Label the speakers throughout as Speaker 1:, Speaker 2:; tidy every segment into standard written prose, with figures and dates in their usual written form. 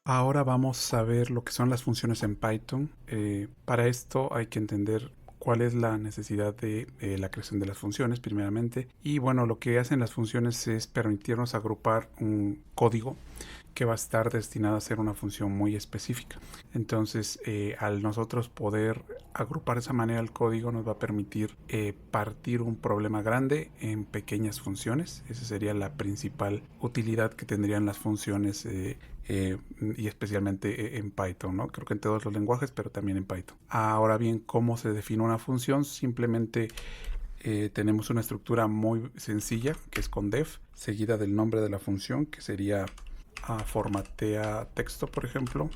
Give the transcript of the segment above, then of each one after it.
Speaker 1: Ahora vamos a ver lo que son las funciones en Python. Para esto hay que entender cuál es la necesidad de la creación de las funciones primeramente. Y bueno, lo que hacen las funciones es permitirnos agrupar un código que va a estar destinado a ser una función muy específica. Entonces, al nosotros poder agrupar de esa manera el código, nos va a permitir partir un problema grande en pequeñas funciones. Esa sería la principal utilidad que tendrían las funciones y especialmente en Python, ¿no? Creo que en todos los lenguajes, pero también en Python. Ahora bien, ¿cómo se define una función? Simplemente tenemos una estructura muy sencilla, que es con def, seguida del nombre de la función, que sería formatea texto, por ejemplo,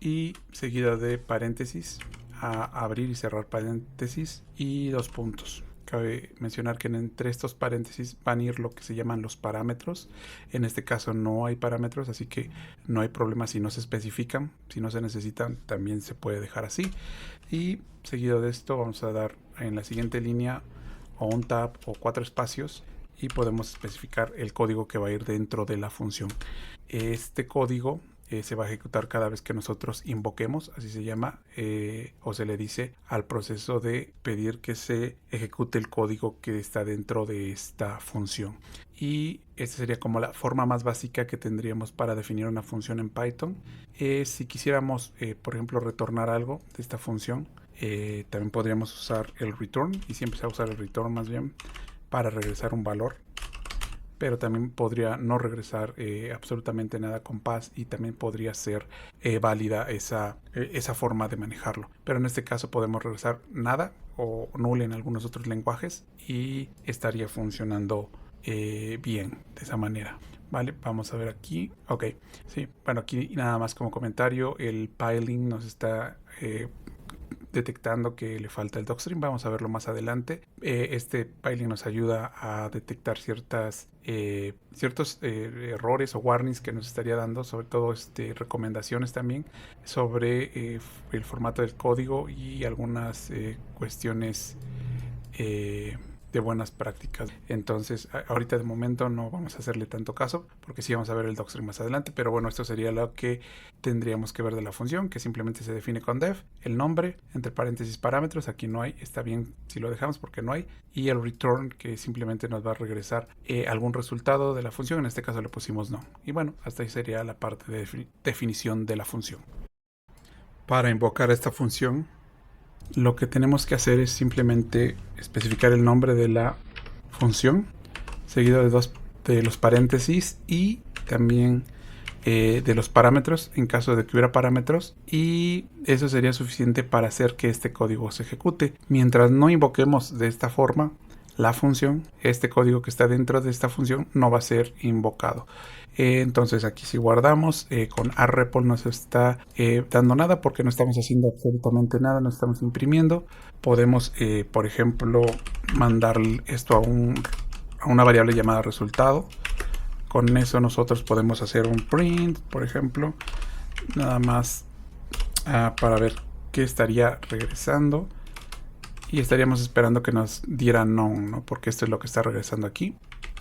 Speaker 1: y seguida de paréntesis, a abrir y cerrar paréntesis y dos puntos. Cabe mencionar que entre estos paréntesis van a ir lo que se llaman los parámetros. En este caso no hay parámetros, así que no hay problema si no se especifican. Si no se necesitan, también se puede dejar así. Y seguido de esto vamos a dar en la siguiente línea o un tab o 4 espacios y podemos especificar el código que va a ir dentro de la función. Este código se va a ejecutar cada vez que nosotros invoquemos, así se llama, o se le dice al proceso de pedir que se ejecute el código que está dentro de esta función. Y esta sería como la forma más básica que tendríamos para definir una función en Python. Si quisiéramos, por ejemplo, retornar algo de esta función, también podríamos usar el return, y siempre se va a usar el return más bien para regresar un valor, pero también podría no regresar absolutamente nada con pass, y también podría ser válida esa forma de manejarlo, pero en este caso podemos regresar nada o null en algunos otros lenguajes y estaría funcionando bien de esa manera. Vale, vamos a ver aquí. Ok, sí, bueno, aquí nada más como comentario, el piling nos está detectando que le falta el docstring. Vamos a verlo más adelante. Este piling nos ayuda a detectar ciertos errores o warnings que nos estaría dando, sobre todo recomendaciones también sobre el formato del código y algunas cuestiones de buenas prácticas. Entonces, ahorita de momento no vamos a hacerle tanto caso, porque sí vamos a ver el docstring más adelante, pero bueno, esto sería lo que tendríamos que ver de la función, que simplemente se define con def, el nombre, entre paréntesis parámetros, aquí no hay, está bien si lo dejamos porque no hay, y el return, que simplemente nos va a regresar algún resultado de la función, en este caso le pusimos no. Y bueno, hasta ahí sería la parte de definición de la función. Para invocar esta función, lo que tenemos que hacer es simplemente especificar el nombre de la función, seguido de los paréntesis y también de los parámetros en caso de que hubiera parámetros, y eso sería suficiente para hacer que este código se ejecute. Mientras no invoquemos de esta forma la función, este código que está dentro de esta función no va a ser invocado. Entonces aquí si guardamos con arrepl no se está dando nada porque no estamos haciendo absolutamente nada, no estamos imprimiendo. Podemos por ejemplo mandar esto a una variable llamada resultado. Con eso nosotros podemos hacer un print, por ejemplo, nada más para ver qué estaría regresando, y estaríamos esperando que nos diera none, ¿no? Porque esto es lo que está regresando aquí,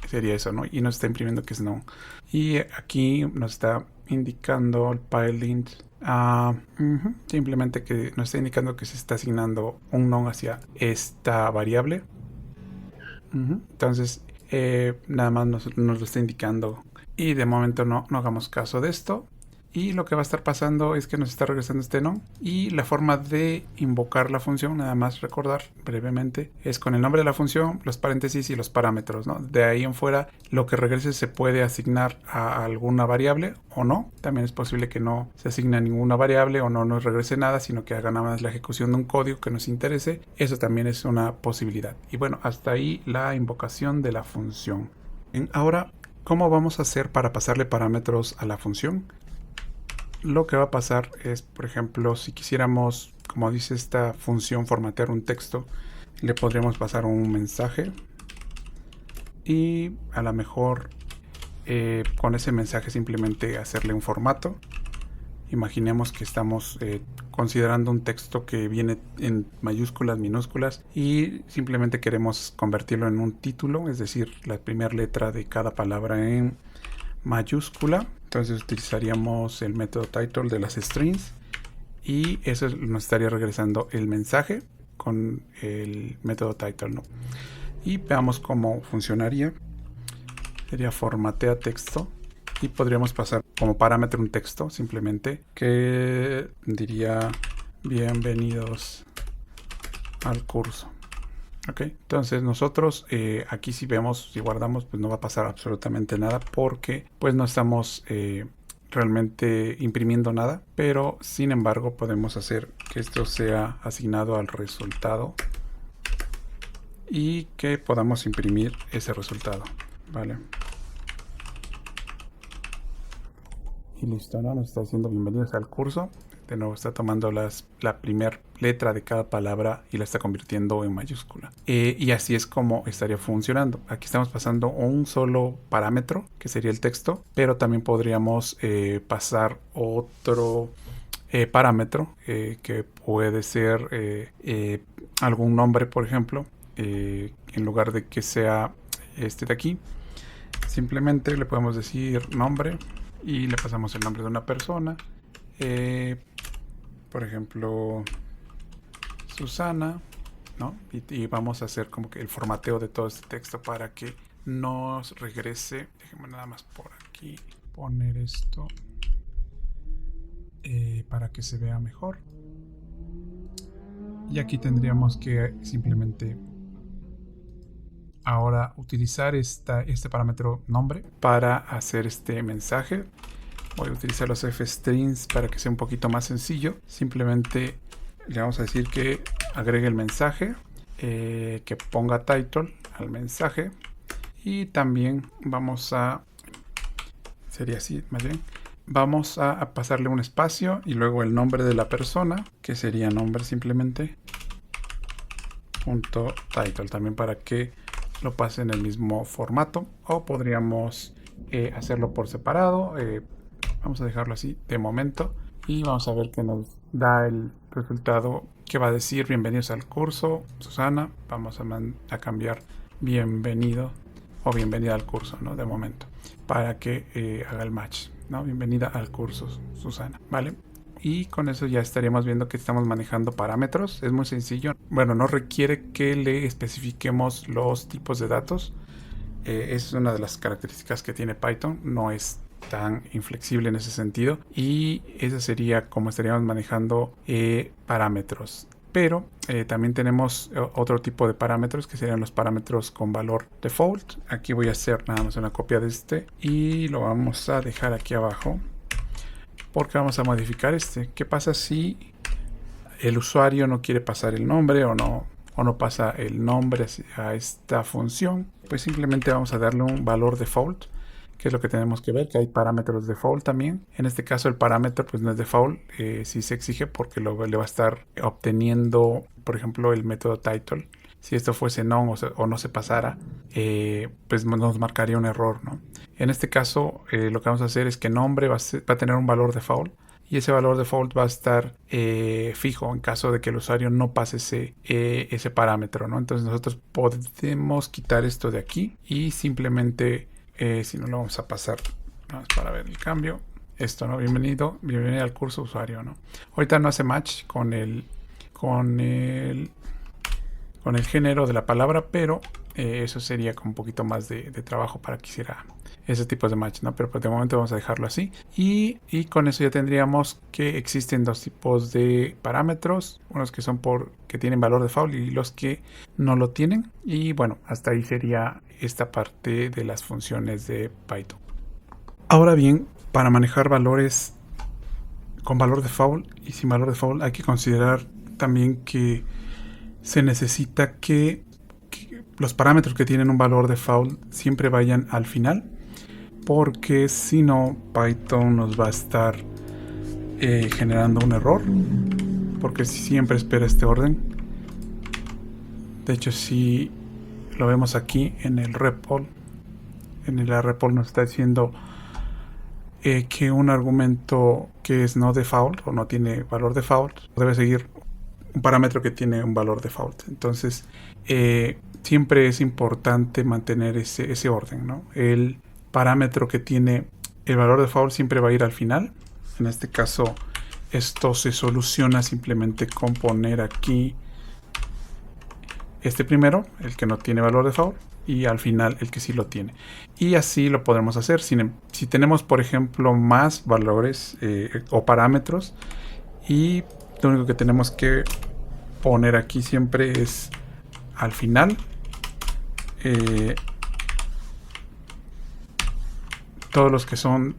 Speaker 1: sería eso, ¿no? Y nos está imprimiendo que es none. Y aquí nos está indicando el piling, simplemente que nos está indicando que se está asignando un none hacia esta variable. Entonces nada más nos lo está indicando, y de momento no hagamos caso de esto. Y lo que va a estar pasando es que nos está regresando este no. Y la forma de invocar la función, nada más recordar brevemente, es con el nombre de la función, los paréntesis y los parámetros, ¿no? De ahí en fuera, lo que regrese se puede asignar a alguna variable o no. También es posible que no se asigne a ninguna variable o no nos regrese nada, sino que haga nada más la ejecución de un código que nos interese. Eso también es una posibilidad. Y bueno, hasta ahí la invocación de la función. Ahora, ¿cómo vamos a hacer para pasarle parámetros a la función? Lo que va a pasar es, por ejemplo, si quisiéramos, como dice esta función, formatear un texto, le podríamos pasar un mensaje, y a lo mejor con ese mensaje simplemente hacerle un formato. Imaginemos que estamos considerando un texto que viene en mayúsculas, minúsculas, y simplemente queremos convertirlo en un título, es decir, la primera letra de cada palabra en mayúscula. Entonces utilizaríamos el método title de las strings y eso nos estaría regresando el mensaje con el método title, ¿no? Y veamos cómo funcionaría. Sería formatea texto y podríamos pasar como parámetro un texto simplemente que diría bienvenidos al curso. Ok, entonces nosotros aquí si vemos, si guardamos, pues no va a pasar absolutamente nada porque pues no estamos realmente imprimiendo nada, pero sin embargo podemos hacer que esto sea asignado al resultado y que podamos imprimir ese resultado, ¿vale? Y listo, ¿no? Nos está diciendo bienvenidos al curso. De nuevo está tomando la primera letra de cada palabra y la está convirtiendo en mayúscula. Y así es como estaría funcionando. Aquí estamos pasando un solo parámetro, que sería el texto, pero también podríamos pasar otro parámetro, que puede ser algún nombre, por ejemplo, en lugar de que sea este de aquí. Simplemente le podemos decir nombre y le pasamos el nombre de una persona. Por ejemplo, Susana, ¿no? Y vamos a hacer como que el formateo de todo este texto para que nos regrese. Déjenme nada más por aquí poner esto para que se vea mejor. Y aquí tendríamos que simplemente ahora utilizar este parámetro nombre para hacer este mensaje. Voy a utilizar los fstrings para que sea un poquito más sencillo. Simplemente le vamos a decir que agregue el mensaje, que ponga title al mensaje y también vamos a, sería así más bien, vamos a pasarle un espacio y luego el nombre de la persona, que sería nombre simplemente, punto title, también para que lo pase en el mismo formato, o podríamos hacerlo por separado. Vamos a dejarlo así de momento y vamos a ver que nos da el resultado que va a decir bienvenidos al curso, Susana. Vamos a cambiar bienvenido o bienvenida al curso, ¿no? De momento, para que haga el match, ¿no? Bienvenida al curso, Susana, ¿vale? Y con eso ya estaríamos viendo que estamos manejando parámetros. Es muy sencillo. Bueno, no requiere que le especifiquemos los tipos de datos. Es una de las características que tiene Python. No es tan inflexible en ese sentido, y esa sería como estaríamos manejando parámetros. Pero también tenemos otro tipo de parámetros que serían los parámetros con valor default. Aquí voy a hacer nada más una copia de este y lo vamos a dejar aquí abajo porque vamos a modificar este. ¿Qué pasa si el usuario no quiere pasar el nombre o no pasa el nombre a esta función? Pues simplemente vamos a darle un valor default, que es lo que tenemos que ver, que hay parámetros default también. En este caso el parámetro pues no es default, si se exige porque le va a estar obteniendo, por ejemplo, el método title. Si esto fuese none o no se pasara, pues nos marcaría un error, ¿no? En este caso lo que vamos a hacer es que nombre va a tener un valor default, y ese valor default va a estar fijo en caso de que el usuario no pase ese parámetro, ¿no? Entonces nosotros podemos quitar esto de aquí y simplemente, si no lo vamos a pasar, vamos para ver el cambio. Esto, ¿no? Bienvenido al curso usuario, ¿no? Ahorita no hace match con el género de la palabra, pero eso sería con un poquito más de trabajo para que hiciera ese tipo de match, ¿no? Pero de momento vamos a dejarlo así. Y con eso ya tendríamos que existen dos tipos de parámetros. Unos que son que tienen valor default y los que no lo tienen. Y bueno, hasta ahí sería esta parte de las funciones de Python. Ahora bien, para manejar valores con valor default y sin valor default hay que considerar también que se necesita que los parámetros que tienen un valor default siempre vayan al final, porque si no Python nos va a estar generando un error, porque siempre espera este orden. De hecho, si lo vemos aquí en el REPL, nos está diciendo que un argumento que es no default o no tiene valor default debe seguir un parámetro que tiene un valor default. Entonces siempre es importante mantener ese orden, ¿no? El parámetro que tiene el valor de default siempre va a ir al final. En este caso, esto se soluciona simplemente con poner aquí este primero, el que no tiene valor de default, y al final el que sí lo tiene. Y así lo podremos hacer. Si tenemos, por ejemplo, más valores o parámetros, y lo único que tenemos que poner aquí siempre es al final todos los que son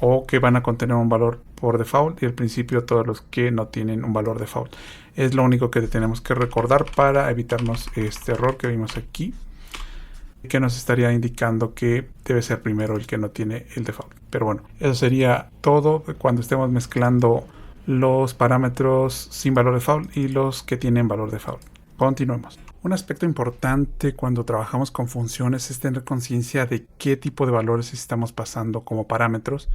Speaker 1: o que van a contener un valor por default, y al principio todos los que no tienen un valor default. Es lo único que tenemos que recordar para evitarnos este error que vimos aquí, que nos estaría indicando que debe ser primero el que no tiene el default. Pero bueno, eso sería todo cuando estemos mezclando los parámetros sin valor default y los que tienen valor default. Continuemos. Un aspecto importante cuando trabajamos con funciones es tener conciencia de qué tipo de valores estamos pasando como parámetros.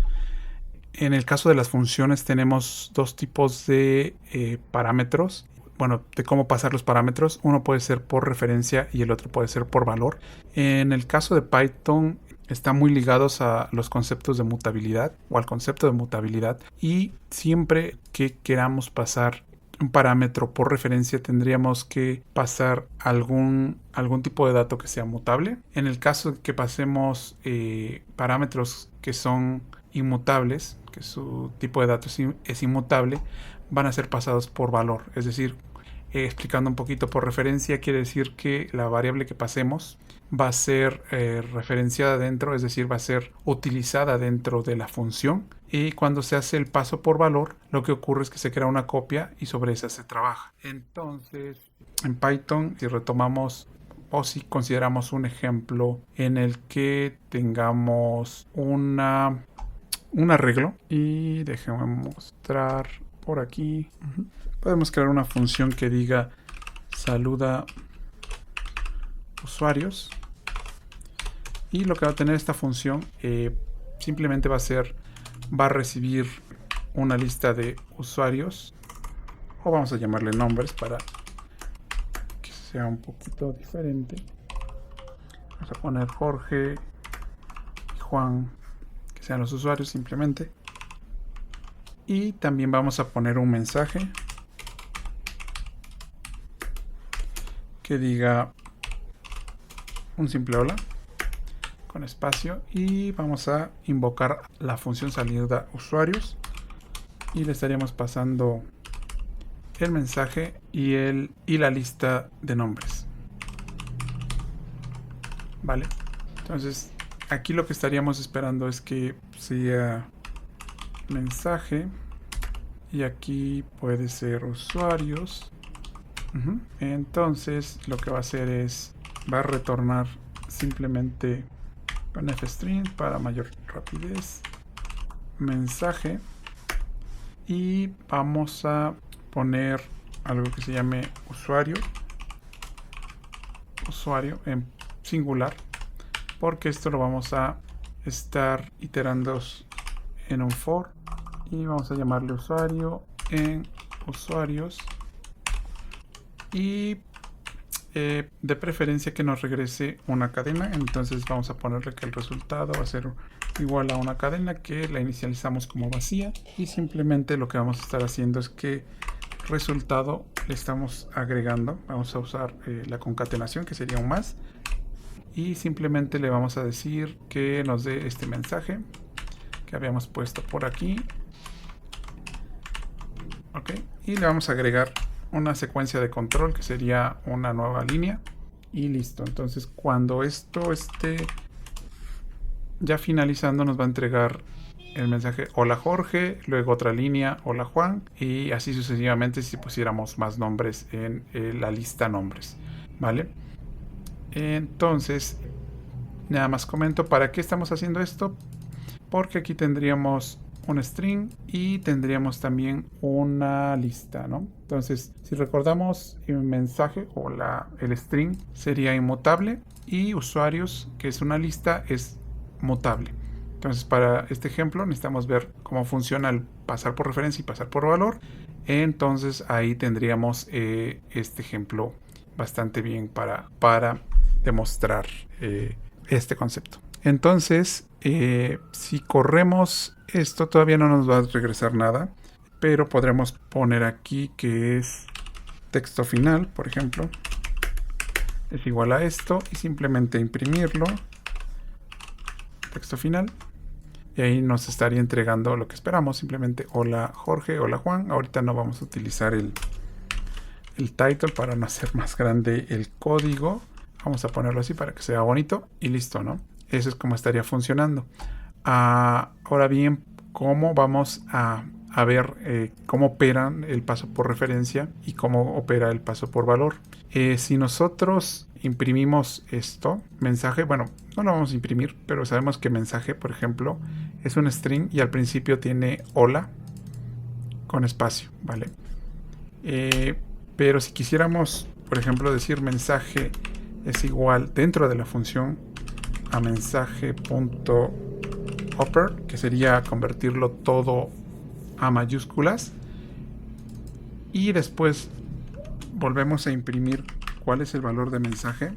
Speaker 1: En el caso de las funciones tenemos dos tipos de parámetros. Bueno, de cómo pasar los parámetros. Uno puede ser por referencia y el otro puede ser por valor. En el caso de Python están muy ligados a los conceptos de mutabilidad o al concepto de mutabilidad, y siempre que queramos pasar un parámetro por referencia tendríamos que pasar algún tipo de dato que sea mutable. En el caso de que pasemos parámetros que son inmutables, que su tipo de datos es inmutable, van a ser pasados por valor. Es decir, explicando un poquito, por referencia quiere decir que la variable que pasemos va a ser referenciada dentro, es decir, va a ser utilizada dentro de la función, y cuando se hace el paso por valor, lo que ocurre es que se crea una copia y sobre esa se trabaja. Entonces, en Python, si retomamos o si consideramos un ejemplo en el que tengamos un arreglo, y déjenme mostrar por aquí, podemos crear una función que diga saluda usuarios, y lo que va a tener esta función simplemente va a recibir una lista de usuarios, o vamos a llamarle nombres para que sea un poquito diferente. Vamos a poner Jorge y Juan, que sean los usuarios simplemente, y también vamos a poner un mensaje que diga un simple hola con espacio, y vamos a invocar la función saluda usuarios, y le estaríamos pasando el mensaje y la lista de nombres. Vale, entonces aquí lo que estaríamos esperando es que sea mensaje, y aquí puede ser usuarios. Entonces lo que va a hacer es va a retornar simplemente con fstring para mayor rapidez mensaje, y vamos a poner algo que se llame usuario en singular, porque esto lo vamos a estar iterando en un for, y vamos a llamarle usuario en usuarios, y de preferencia que nos regrese una cadena. Entonces vamos a ponerle que el resultado va a ser igual a una cadena que la inicializamos como vacía, y simplemente lo que vamos a estar haciendo es que resultado le estamos agregando, vamos a usar la concatenación, que sería un más, y simplemente le vamos a decir que nos dé este mensaje que habíamos puesto por aquí. Ok, y le vamos a agregar una secuencia de control que sería una nueva línea, y listo. Entonces cuando esto esté ya finalizando, nos va a entregar el mensaje hola Jorge, luego otra línea hola Juan, y así sucesivamente si pusiéramos más nombres en la lista nombres. Vale, entonces nada más comento para qué estamos haciendo esto, porque aquí tendríamos un string y tendríamos también una lista, ¿no? Entonces, si recordamos, el mensaje o el string sería inmutable, y usuarios, que es una lista, es mutable. Entonces, para este ejemplo necesitamos ver cómo funciona el pasar por referencia y pasar por valor. Entonces ahí tendríamos este ejemplo bastante bien para demostrar este concepto. Entonces, si corremos esto, todavía no nos va a regresar nada, pero podremos poner aquí que es texto final, por ejemplo, es igual a esto y simplemente imprimirlo, texto final, y ahí nos estaría entregando lo que esperamos, simplemente hola Jorge, hola Juan. Ahorita no vamos a utilizar el title para no hacer más grande el código, vamos a ponerlo así para que sea bonito y listo, ¿no? Eso es como estaría funcionando. Ahora bien, ¿cómo vamos a ver cómo operan el paso por referencia y cómo opera el paso por valor? Si nosotros imprimimos esto, mensaje, bueno, no lo vamos a imprimir, pero sabemos que mensaje, por ejemplo, es un string y al principio tiene hola con espacio, ¿vale? Pero si quisiéramos, por ejemplo, decir mensaje es igual dentro de la función a mensaje.upper, que sería convertirlo todo a mayúsculas, y después volvemos a imprimir cuál es el valor de mensaje,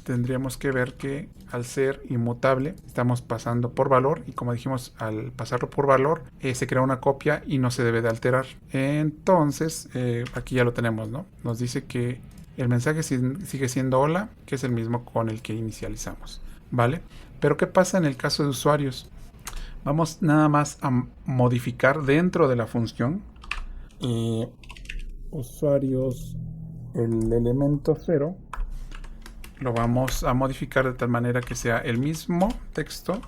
Speaker 1: tendríamos que ver que al ser inmutable estamos pasando por valor, y como dijimos, al pasarlo por valor se crea una copia y no se debe de alterar. Entonces aquí ya lo tenemos, ¿no? Nos dice que el mensaje sigue siendo hola, que es el mismo con el que inicializamos, ¿vale? Pero ¿qué pasa en el caso de usuarios? Vamos nada más a modificar dentro de la función usuarios, el elemento 0 lo vamos a modificar de tal manera que sea el mismo texto,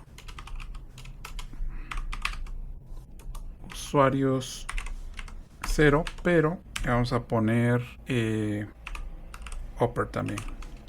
Speaker 1: usuarios 0, pero vamos a poner upper también,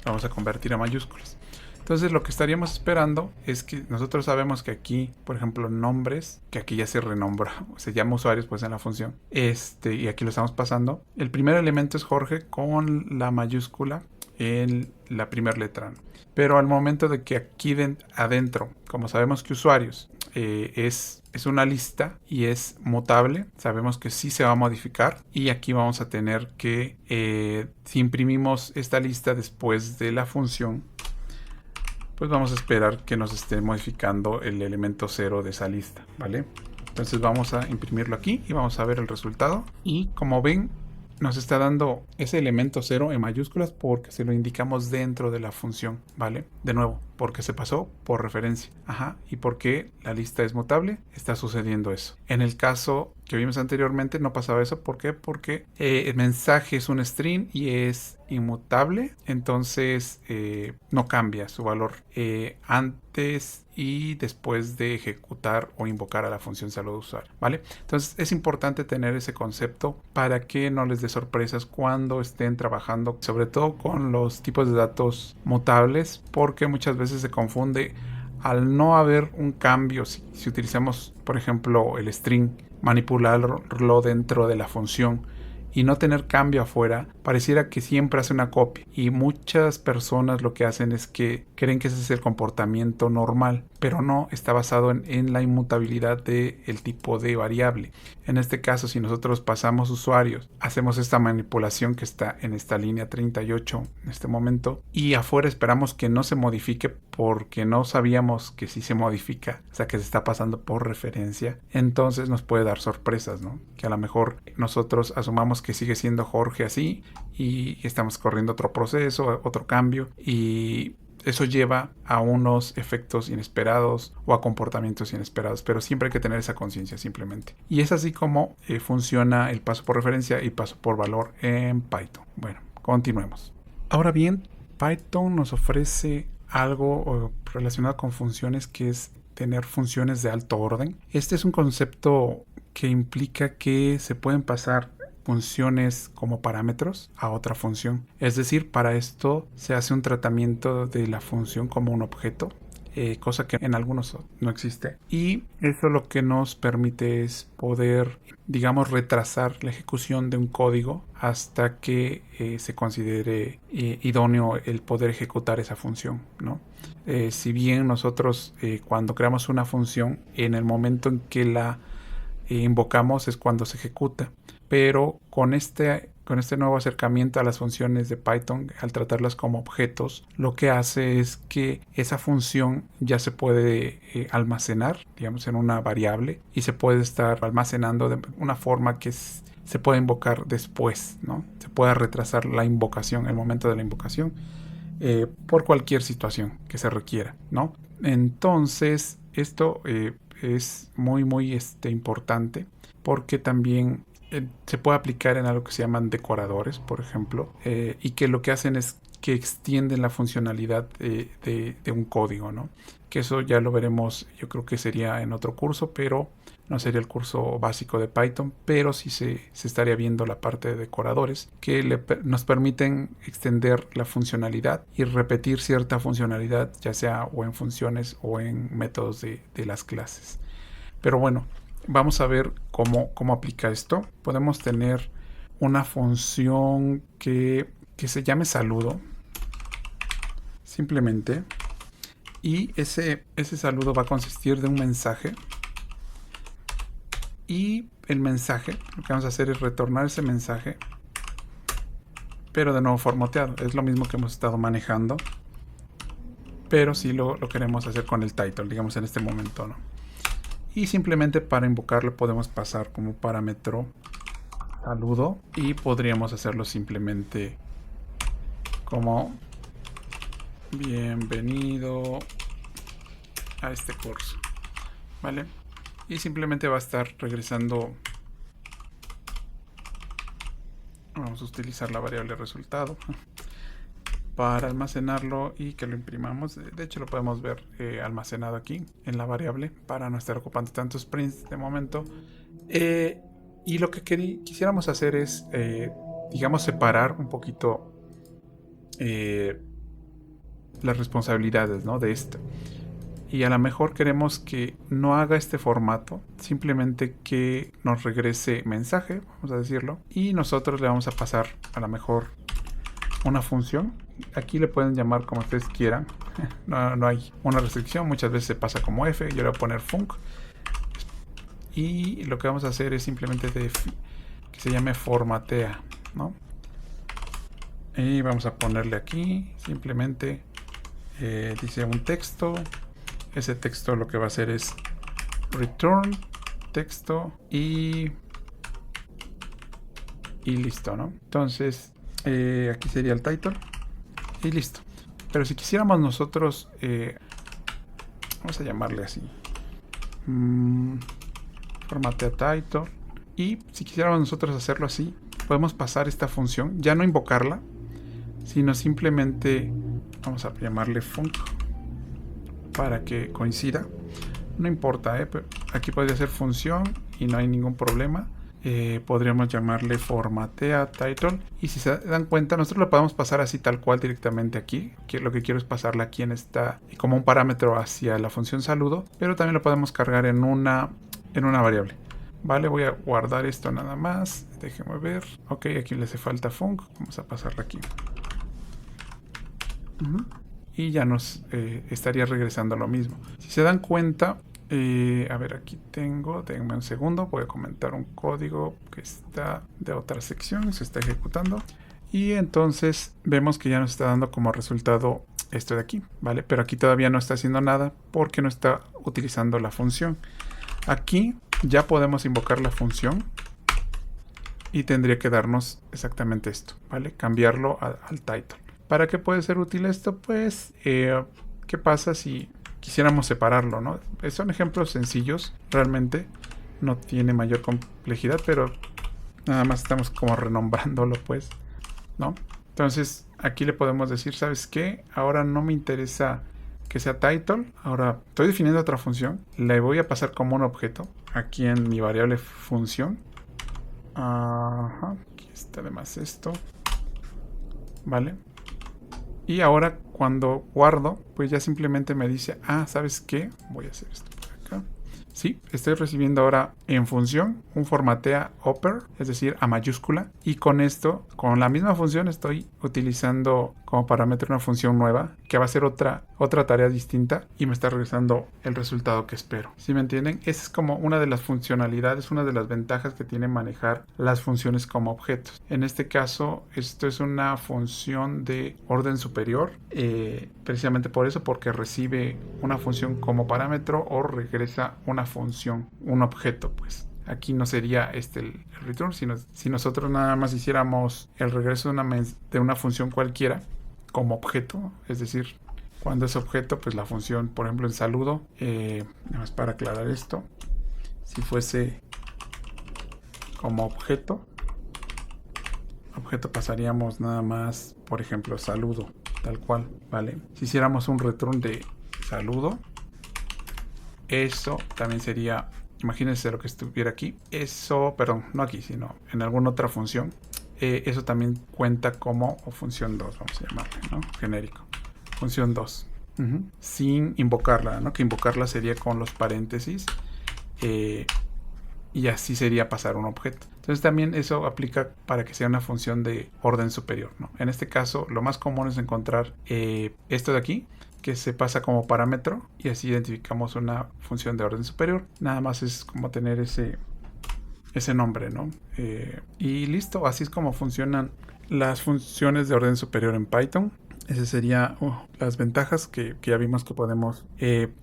Speaker 1: vamos a convertir a mayúsculas. Entonces lo que estaríamos esperando es que nosotros sabemos que aquí, por ejemplo, nombres, que aquí ya se renombra, se llama usuarios pues en la función, y aquí lo estamos pasando. El primer elemento es Jorge con la mayúscula en la primera letra. Pero al momento de que aquí adentro, como sabemos que usuarios es una lista y es mutable, sabemos que sí se va a modificar, y aquí vamos a tener que si imprimimos esta lista después de la función, pues vamos a esperar que nos esté modificando el elemento 0 de esa lista, ¿vale? Entonces vamos a imprimirlo aquí y vamos a ver el resultado. Y como ven, nos está dando ese elemento 0 en mayúsculas porque se lo indicamos dentro de la función, ¿vale? De nuevo, porque se pasó por referencia. Ajá. ¿Y porque la lista es mutable? Está sucediendo eso. En el caso que vimos anteriormente no pasaba eso. ¿Por qué? Porque el mensaje es un string y es inmutable. Entonces no cambia su valor antes y después de ejecutar o invocar a la función saludo usuario, ¿vale? Entonces es importante tener ese concepto para que no les dé sorpresas cuando estén trabajando, sobre todo con los tipos de datos mutables, porque muchas veces se confunde al no haber un cambio. Si utilizamos, por ejemplo, el string, manipularlo dentro de la función y no tener cambio afuera, pareciera que siempre hace una copia, y muchas personas lo que hacen es que creen que ese es el comportamiento normal, pero no, está basado en la inmutabilidad del tipo de variable. En este caso, si nosotros pasamos usuarios, hacemos esta manipulación que está en esta línea 38 en este momento, y afuera esperamos que no se modifique porque no sabíamos que sí se modifica, o sea que se está pasando por referencia, entonces nos puede dar sorpresas, ¿no? Que a lo mejor nosotros asumamos que sigue siendo Jorge así y estamos corriendo otro proceso, otro cambio, y eso lleva a unos efectos inesperados o a comportamientos inesperados, pero siempre hay que tener esa conciencia simplemente. Y es así como funciona el paso por referencia y paso por valor en Python. Bueno, continuemos. Ahora bien, Python nos ofrece algo relacionado con funciones, que es tener funciones de alto orden. Este es un concepto que implica que se pueden pasar funciones como parámetros a otra función. Es decir, para esto se hace un tratamiento de la función como un objeto, cosa que en algunos no existe. Y eso lo que nos permite es poder, digamos, retrasar la ejecución de un código hasta que se considere idóneo el poder ejecutar esa función, ¿no? Si bien nosotros cuando creamos una función, en el momento en que la invocamos es cuando se ejecuta, pero con con este nuevo acercamiento a las funciones de Python, al tratarlas como objetos, lo que hace es que esa función ya se puede almacenar, digamos, en una variable, y se puede estar almacenando de una forma que se puede invocar después, ¿no? Se puede retrasar la invocación, el momento de la invocación, por cualquier situación que se requiera, ¿no? Entonces, esto es muy importante, porque también se puede aplicar en algo que se llaman decoradores, por ejemplo, y que lo que hacen es que extienden la funcionalidad de un código, ¿no? Que eso ya lo veremos, yo creo que sería en otro curso, pero no sería el curso básico de Python, pero sí se estaría viendo la parte de decoradores que nos permiten extender la funcionalidad y repetir cierta funcionalidad, ya sea o en funciones o en métodos de las clases. Pero bueno, vamos a ver cómo aplica esto. Podemos tener una función que se llame saludo, simplemente, y ese saludo va a consistir de un mensaje, y el mensaje, lo que vamos a hacer es retornar ese mensaje, pero de nuevo formateado. Es lo mismo que hemos estado manejando, pero sí lo queremos hacer con el title, digamos, en este momento, ¿no? Y simplemente para invocarlo podemos pasar como parámetro saludo, y podríamos hacerlo simplemente como bienvenido a este curso, ¿vale? Y simplemente va a estar regresando. Vamos a utilizar la variable resultado para almacenarlo y que lo imprimamos. De hecho, lo podemos ver almacenado aquí en la variable para no estar ocupando tantos prints de momento. Y lo que quisiéramos hacer es, digamos, separar un poquito las responsabilidades, ¿no?, de esto. Y a lo mejor queremos que no haga este formato, simplemente que nos regrese mensaje, vamos a decirlo, y nosotros le vamos a pasar a lo mejor una función. Aquí le pueden llamar como ustedes quieran, no hay una restricción, muchas veces se pasa como F, yo le voy a poner func, y lo que vamos a hacer es simplemente que se llame formatea, ¿no? Y vamos a ponerle aquí simplemente dice un texto. Ese texto lo que va a hacer es return texto y listo, ¿no? Entonces aquí sería el title y listo. Pero si quisiéramos nosotros vamos a llamarle así, formatea title, y si quisiéramos nosotros hacerlo así, podemos pasar esta función, ya no invocarla, sino simplemente vamos a llamarle func para que coincida. No importa, aquí podría ser función y no hay ningún problema. Podríamos llamarle formatea title, y si se dan cuenta, nosotros lo podemos pasar así tal cual directamente aquí. Lo que quiero es pasarla aquí como un parámetro hacia la función saludo, pero también lo podemos cargar en una variable. Vale, voy a guardar esto nada más, déjenme ver. Ok, aquí le hace falta func, vamos a pasarla aquí. Y ya nos estaría regresando lo mismo. Si se dan cuenta, a ver, aquí denme un segundo, voy a comentar un código que está de otra sección, se está ejecutando, y entonces vemos que ya nos está dando como resultado esto de aquí, ¿vale? Pero aquí todavía no está haciendo nada porque no está utilizando la función. Aquí ya podemos invocar la función y tendría que darnos exactamente esto, ¿vale? Cambiarlo al title. ¿Para qué puede ser útil esto? Pues, ¿qué pasa si quisiéramos separarlo, ¿no? Son ejemplos sencillos, realmente no tiene mayor complejidad, pero nada más estamos como renombrándolo, pues, ¿no? Entonces, aquí le podemos decir, ¿sabes qué? Ahora no me interesa que sea title, ahora estoy definiendo otra función, le voy a pasar como un objeto, aquí en mi variable función. Ajá, aquí está además esto, ¿vale? Y ahora cuando guardo, pues ya simplemente me dice, ¿sabes qué? Voy a hacer esto por acá. Sí, estoy recibiendo ahora en función un formatea upper, es decir, a mayúscula. Y con esto, con la misma función, estoy utilizando como parámetro una función nueva que va a ser otra tarea distinta y me está regresando el resultado que espero. ¿Sí me entienden? Esa es como una de las funcionalidades, una de las ventajas que tiene manejar las funciones como objetos. En este caso, esto es una función de orden superior, precisamente por eso, porque recibe una función como parámetro o regresa una función, un objeto, pues. Aquí no sería el return, sino si nosotros nada más hiciéramos el regreso de una función cualquiera como objeto, es decir, cuando es objeto, pues la función, por ejemplo, en saludo, nada más para aclarar esto, si fuese como objeto pasaríamos nada más, por ejemplo, saludo, tal cual, ¿vale? Si hiciéramos un return de saludo, eso también sería, imagínense lo que estuviera aquí, eso, perdón, no aquí, sino en alguna otra función, eso también cuenta como función 2, vamos a llamarle, ¿no? Genérico, función 2, sin invocarla, ¿no? Que invocarla sería con los paréntesis, y así sería pasar un objeto. Entonces también eso aplica para que sea una función de orden superior, ¿no? En este caso, lo más común es encontrar esto de aquí, que se pasa como parámetro y así identificamos una función de orden superior. Nada más es como tener ese nombre, ¿no? Y listo, así es como funcionan las funciones de orden superior en Python. Esas serían las ventajas que ya vimos que podemos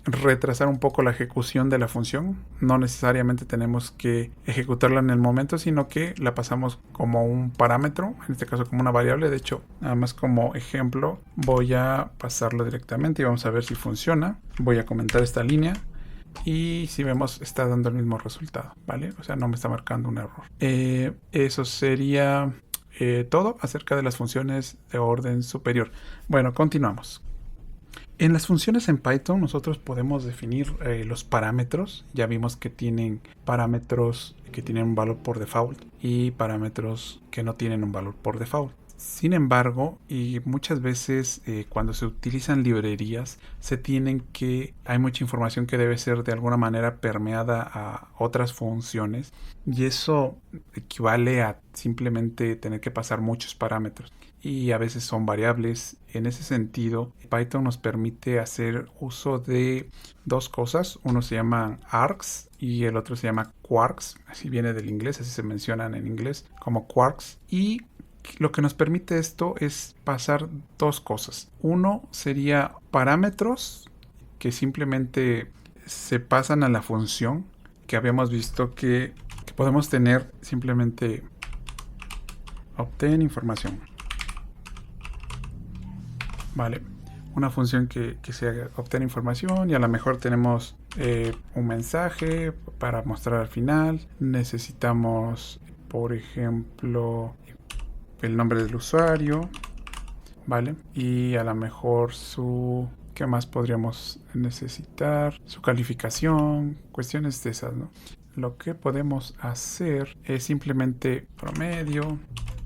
Speaker 1: retrasar un poco la ejecución de la función. No necesariamente tenemos que ejecutarla en el momento, sino que la pasamos como un parámetro, en este caso como una variable. De hecho, nada más como ejemplo, voy a pasarlo directamente y vamos a ver si funciona. Voy a comentar esta línea. Y si vemos, está dando el mismo resultado, ¿vale? O sea, no me está marcando un error. Eso sería todo acerca de las funciones de orden superior. Bueno, continuamos. En las funciones en Python nosotros podemos definir los parámetros. Ya vimos que tienen parámetros que tienen un valor por default y parámetros que no tienen un valor por default. Sin embargo, y muchas veces cuando se utilizan librerías, hay mucha información que debe ser de alguna manera permeada a otras funciones y eso equivale a simplemente tener que pasar muchos parámetros y a veces son variables. En ese sentido, Python nos permite hacer uso de dos cosas. Uno se llama args y el otro se llama quarks, así viene del inglés, así se mencionan en inglés como quarks. Y lo que nos permite esto es pasar dos cosas. Uno sería parámetros que simplemente se pasan a la función, que habíamos visto que podemos tener simplemente obtener información. Vale, una función que se obtiene información y a lo mejor tenemos un mensaje para mostrar al final. Necesitamos, por ejemplo, el nombre del usuario, ¿vale? Y a lo mejor ¿qué más podríamos necesitar? Su calificación, cuestiones de esas, ¿no? Lo que podemos hacer es simplemente promedio,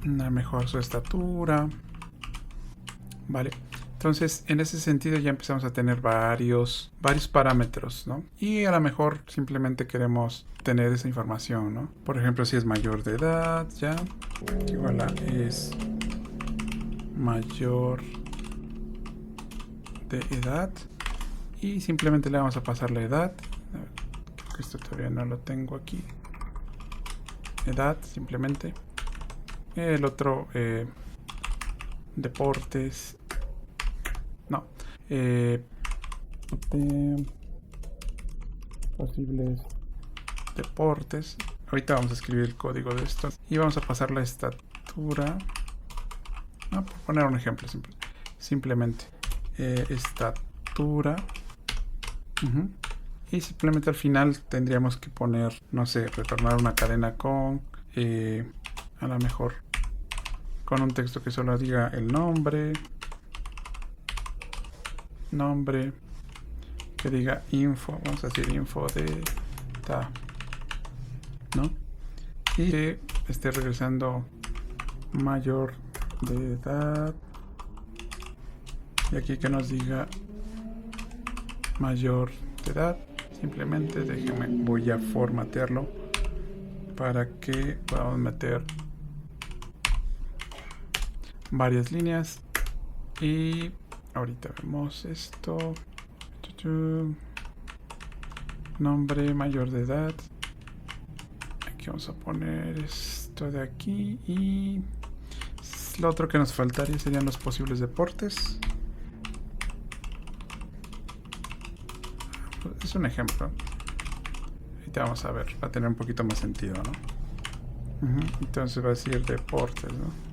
Speaker 1: a lo mejor su estatura, ¿vale? Entonces, en ese sentido ya empezamos a tener varios parámetros, ¿no? Y a lo mejor simplemente queremos tener esa información, ¿no? Por ejemplo, si es mayor de edad, ya, igual a es mayor de edad. Y simplemente le vamos a pasar la edad. Creo que esto todavía no lo tengo aquí. Edad, simplemente. El otro, deportes. No. Posibles deportes. Ahorita vamos a escribir el código de esto. Y vamos a pasar la estatura. Por poner un ejemplo. Simplemente. Estatura. Y simplemente al final tendríamos que poner, no sé, retornar una cadena con, a lo mejor, con un texto que solo diga el nombre, que diga info, vamos a decir info de ta, ¿no? Y que esté regresando mayor de edad. Y aquí que nos diga mayor de edad. Simplemente déjenme, voy a formatearlo para que podamos meter varias líneas. Y ahorita vemos esto. Nombre, mayor de edad. Aquí vamos a poner esto de aquí. Y lo otro que nos faltaría serían los posibles deportes. Es un ejemplo. Ahorita vamos a ver. Va a tener un poquito más sentido, ¿no? Entonces va a decir deportes, ¿no?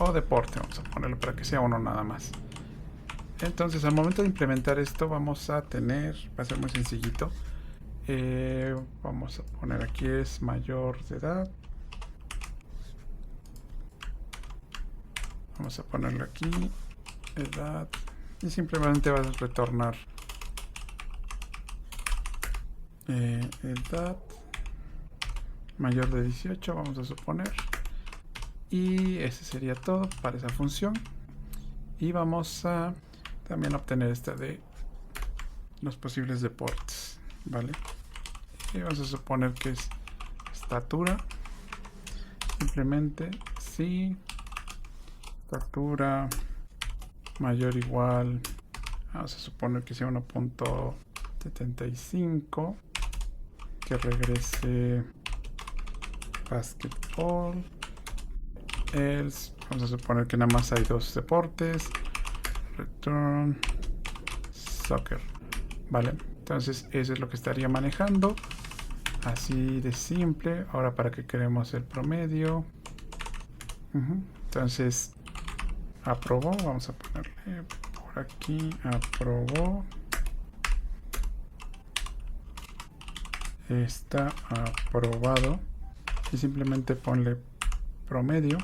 Speaker 1: O deporte, vamos a ponerlo para que sea uno nada más. Entonces al momento de implementar esto vamos a tener, va a ser muy sencillito. Vamos a poner aquí es mayor de edad. Vamos a ponerlo aquí, edad. Y simplemente vas a retornar edad mayor de 18, vamos a suponer. Y ese sería todo para esa función. Y vamos a también obtener esta de los posibles deportes, ¿vale? Y vamos a suponer que es estatura. Simplemente si estatura mayor o igual, vamos a suponer que sea 1.75, que regrese basketball. Else, vamos a suponer que nada más hay dos deportes. Return soccer, ¿vale? Entonces eso es lo que estaría manejando, así de simple. Ahora para que queremos el promedio, entonces aprobó, vamos a ponerle por aquí aprobó, está aprobado, y simplemente ponle promedio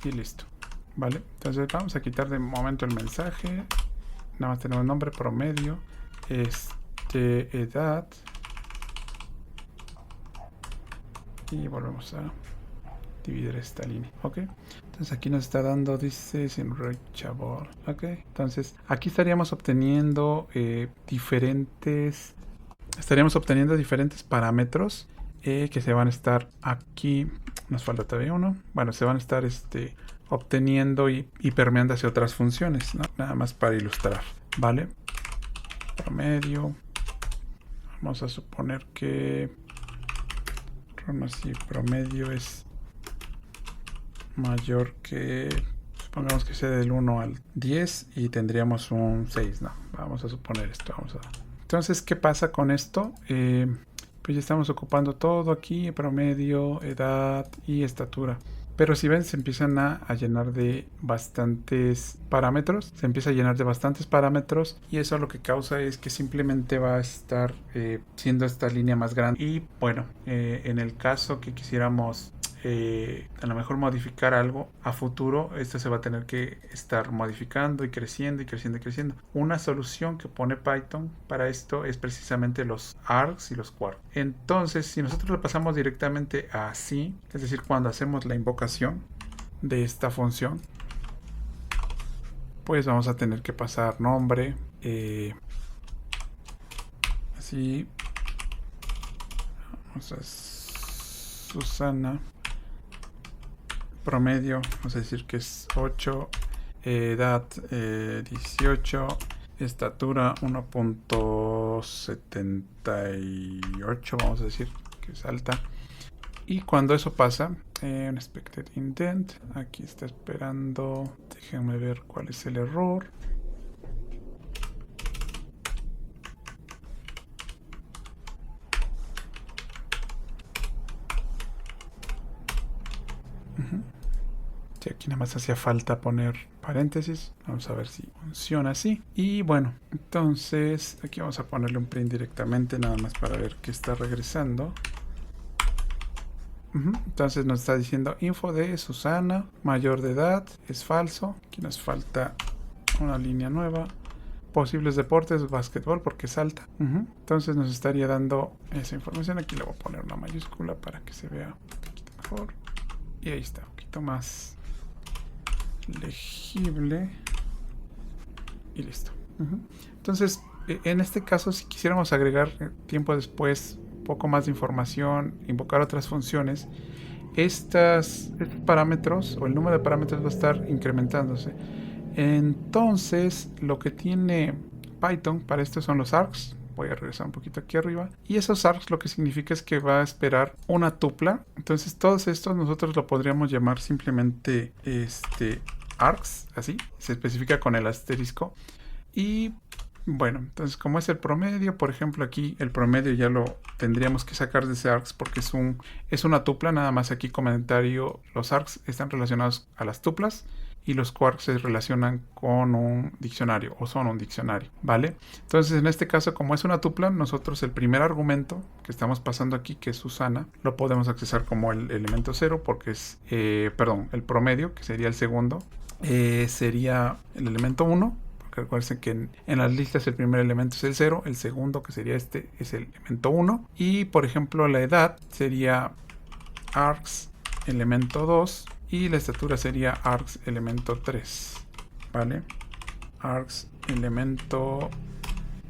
Speaker 1: y listo, ¿vale? Entonces vamos a quitar de momento el mensaje. Nada más tenemos nombre, promedio, edad, y volvemos a dividir esta línea, ¿ok? Entonces aquí nos está dando, dice sin reachable, ¿ok? Entonces aquí estaríamos obteniendo diferentes parámetros que se van a estar aquí. Nos falta todavía uno. Bueno, se van a estar obteniendo y permeando hacia otras funciones, ¿no? Nada más para ilustrar, ¿vale? Promedio. Vamos a suponer que si promedio es mayor que, supongamos que sea del 1 al 10 y tendríamos un 6, ¿no? Vamos a suponer esto. Entonces, ¿qué pasa con esto? Pues ya estamos ocupando todo aquí, promedio, edad y estatura. Pero si ven, se empiezan a llenar de bastantes parámetros. Se empieza a llenar de bastantes parámetros. Y eso lo que causa es que simplemente va a estar siendo esta línea más grande. Y bueno, en el caso que quisiéramos a lo mejor modificar algo a futuro, esto se va a tener que estar modificando y creciendo y creciendo y creciendo. Una solución que pone Python para esto es precisamente los args y los quarks. Entonces, si nosotros lo pasamos directamente así, es decir, cuando hacemos la invocación de esta función, pues vamos a tener que pasar nombre, así, vamos a Susana, promedio, vamos a decir que es 8, edad 18, estatura 1.78, vamos a decir que es alta. Y cuando eso pasa, unexpected indent, aquí está esperando, déjenme ver cuál es el error. Sí, aquí nada más hacía falta poner paréntesis. Vamos a ver si funciona así. Y bueno, entonces aquí vamos a ponerle un print directamente, nada más para ver que está regresando. Entonces nos está diciendo info de Susana, mayor de edad, es falso. Aquí nos falta una línea nueva. Posibles deportes, básquetbol, porque es alta. Entonces nos estaría dando esa información. Aquí le voy a poner una mayúscula para que se vea un poquito mejor. Y ahí está, un poquito más legible. Y listo. Entonces, en este caso, si quisiéramos agregar tiempo después un poco más de información, invocar otras funciones, estos parámetros o el número de parámetros va a estar incrementándose. Entonces, lo que tiene Python para esto son los args. Voy a regresar un poquito aquí arriba. Y esos args lo que significa es que va a esperar una tupla. Entonces, todos estos nosotros lo podríamos llamar simplemente args, así. Se especifica con el asterisco. Y bueno, entonces como es el promedio, por ejemplo aquí el promedio ya lo tendríamos que sacar de ese args porque es una tupla, nada más aquí comentario, los args están relacionados a las tuplas y los quarks se relacionan con un diccionario o son un diccionario, ¿vale? Entonces en este caso como es una tupla, nosotros el primer argumento que estamos pasando aquí, que es Susana, lo podemos accesar como el elemento 0 porque es, el promedio, que sería el segundo, sería el elemento 1. Recuerden que en las listas el primer elemento es el 0, el segundo, que sería este, es el elemento 1. Y por ejemplo la edad sería args elemento 2 y la estatura sería args elemento 3, ¿vale? Args elemento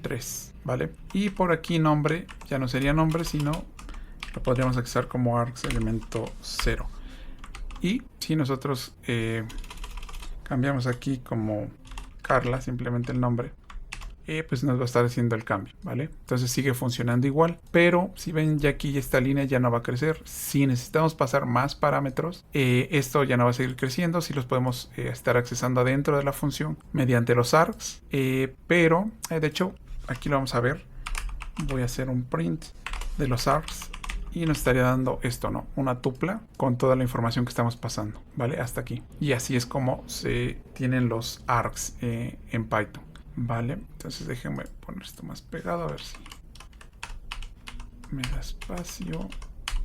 Speaker 1: 3, ¿vale? Y por aquí nombre, ya no sería nombre, sino lo podríamos accesar como args elemento 0. Y si nosotros cambiamos aquí como Carla, simplemente el nombre, pues nos va a estar haciendo el cambio, ¿vale? Entonces sigue funcionando igual, pero si ven ya aquí esta línea ya no va a crecer. Si necesitamos pasar más parámetros, esto ya no va a seguir creciendo, si los podemos estar accesando adentro de la función mediante los args, pero de hecho aquí lo vamos a ver. Voy a hacer un print de los args y nos estaría dando esto, ¿no? Una tupla con toda la información que estamos pasando, ¿vale? Hasta aquí. Y así es como se tienen los args en Python, ¿vale? Entonces déjenme poner esto más pegado a ver si me da espacio.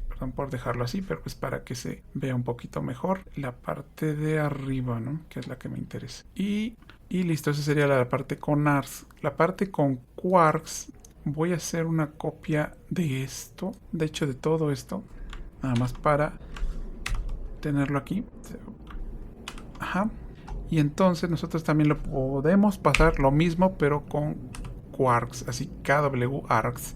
Speaker 1: Perdón por dejarlo así, pero pues para que se vea un poquito mejor la parte de arriba, ¿no? Que es la que me interesa. Y listo, esa sería la parte con args. La parte con quarks, voy a hacer una copia de esto, de hecho de todo esto, nada más para tenerlo aquí. Ajá. Y entonces nosotros también lo podemos pasar lo mismo, pero con quarks, así kw args,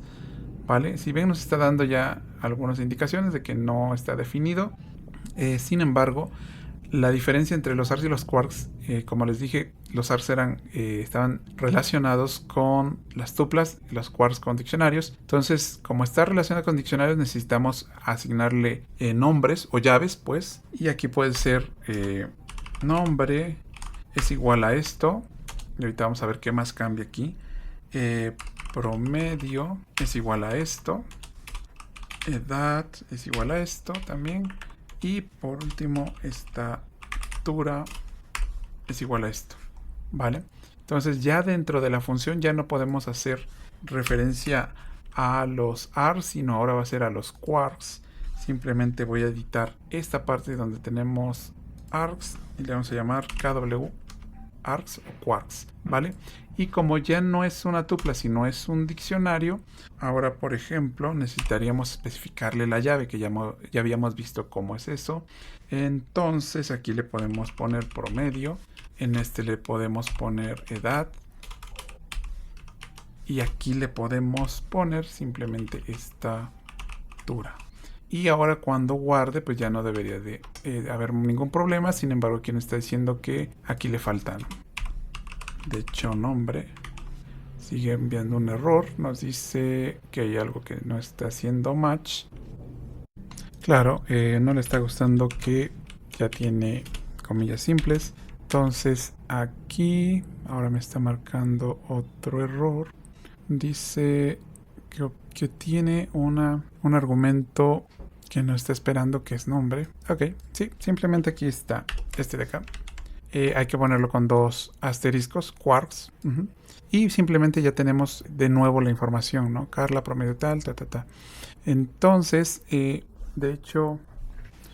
Speaker 1: ¿vale? Si ven, nos está dando ya algunas indicaciones de que no está definido. Sin embargo, la diferencia entre los args y los quarks, como les dije, los args estaban relacionados con las tuplas y los quarks con diccionarios. Entonces, como está relacionado con diccionarios, necesitamos asignarle nombres o llaves, pues. Y aquí puede ser nombre es igual a esto. Y ahorita vamos a ver qué más cambia aquí. Promedio es igual a esto. Edad es igual a esto también. Y por último, estatura es igual a esto, ¿vale? Entonces ya dentro de la función ya no podemos hacer referencia a los args, sino ahora va a ser a los quarks. Simplemente voy a editar esta parte donde tenemos args y le vamos a llamar kw args o quarks, ¿vale? Y como ya no es una tupla, sino es un diccionario, ahora, por ejemplo, necesitaríamos especificarle la llave, que ya habíamos visto cómo es eso. Entonces, aquí le podemos poner promedio, en este le podemos poner edad, y aquí le podemos poner simplemente estatura. Y ahora cuando guarde, pues ya no debería de haber ningún problema. Sin embargo, aquí nos está diciendo que aquí le faltan. De hecho, nombre sigue enviando un error. Nos dice que hay algo que no está haciendo match. Claro, no le está gustando que ya tiene comillas simples. Entonces aquí ahora me está marcando otro error. Dice que tiene un argumento que no está esperando, que es nombre. Ok, sí, simplemente aquí está este de acá. Hay que ponerlo con dos asteriscos, quarks. Y simplemente ya tenemos de nuevo la información, ¿no? Carla, promedio tal, Entonces, de hecho,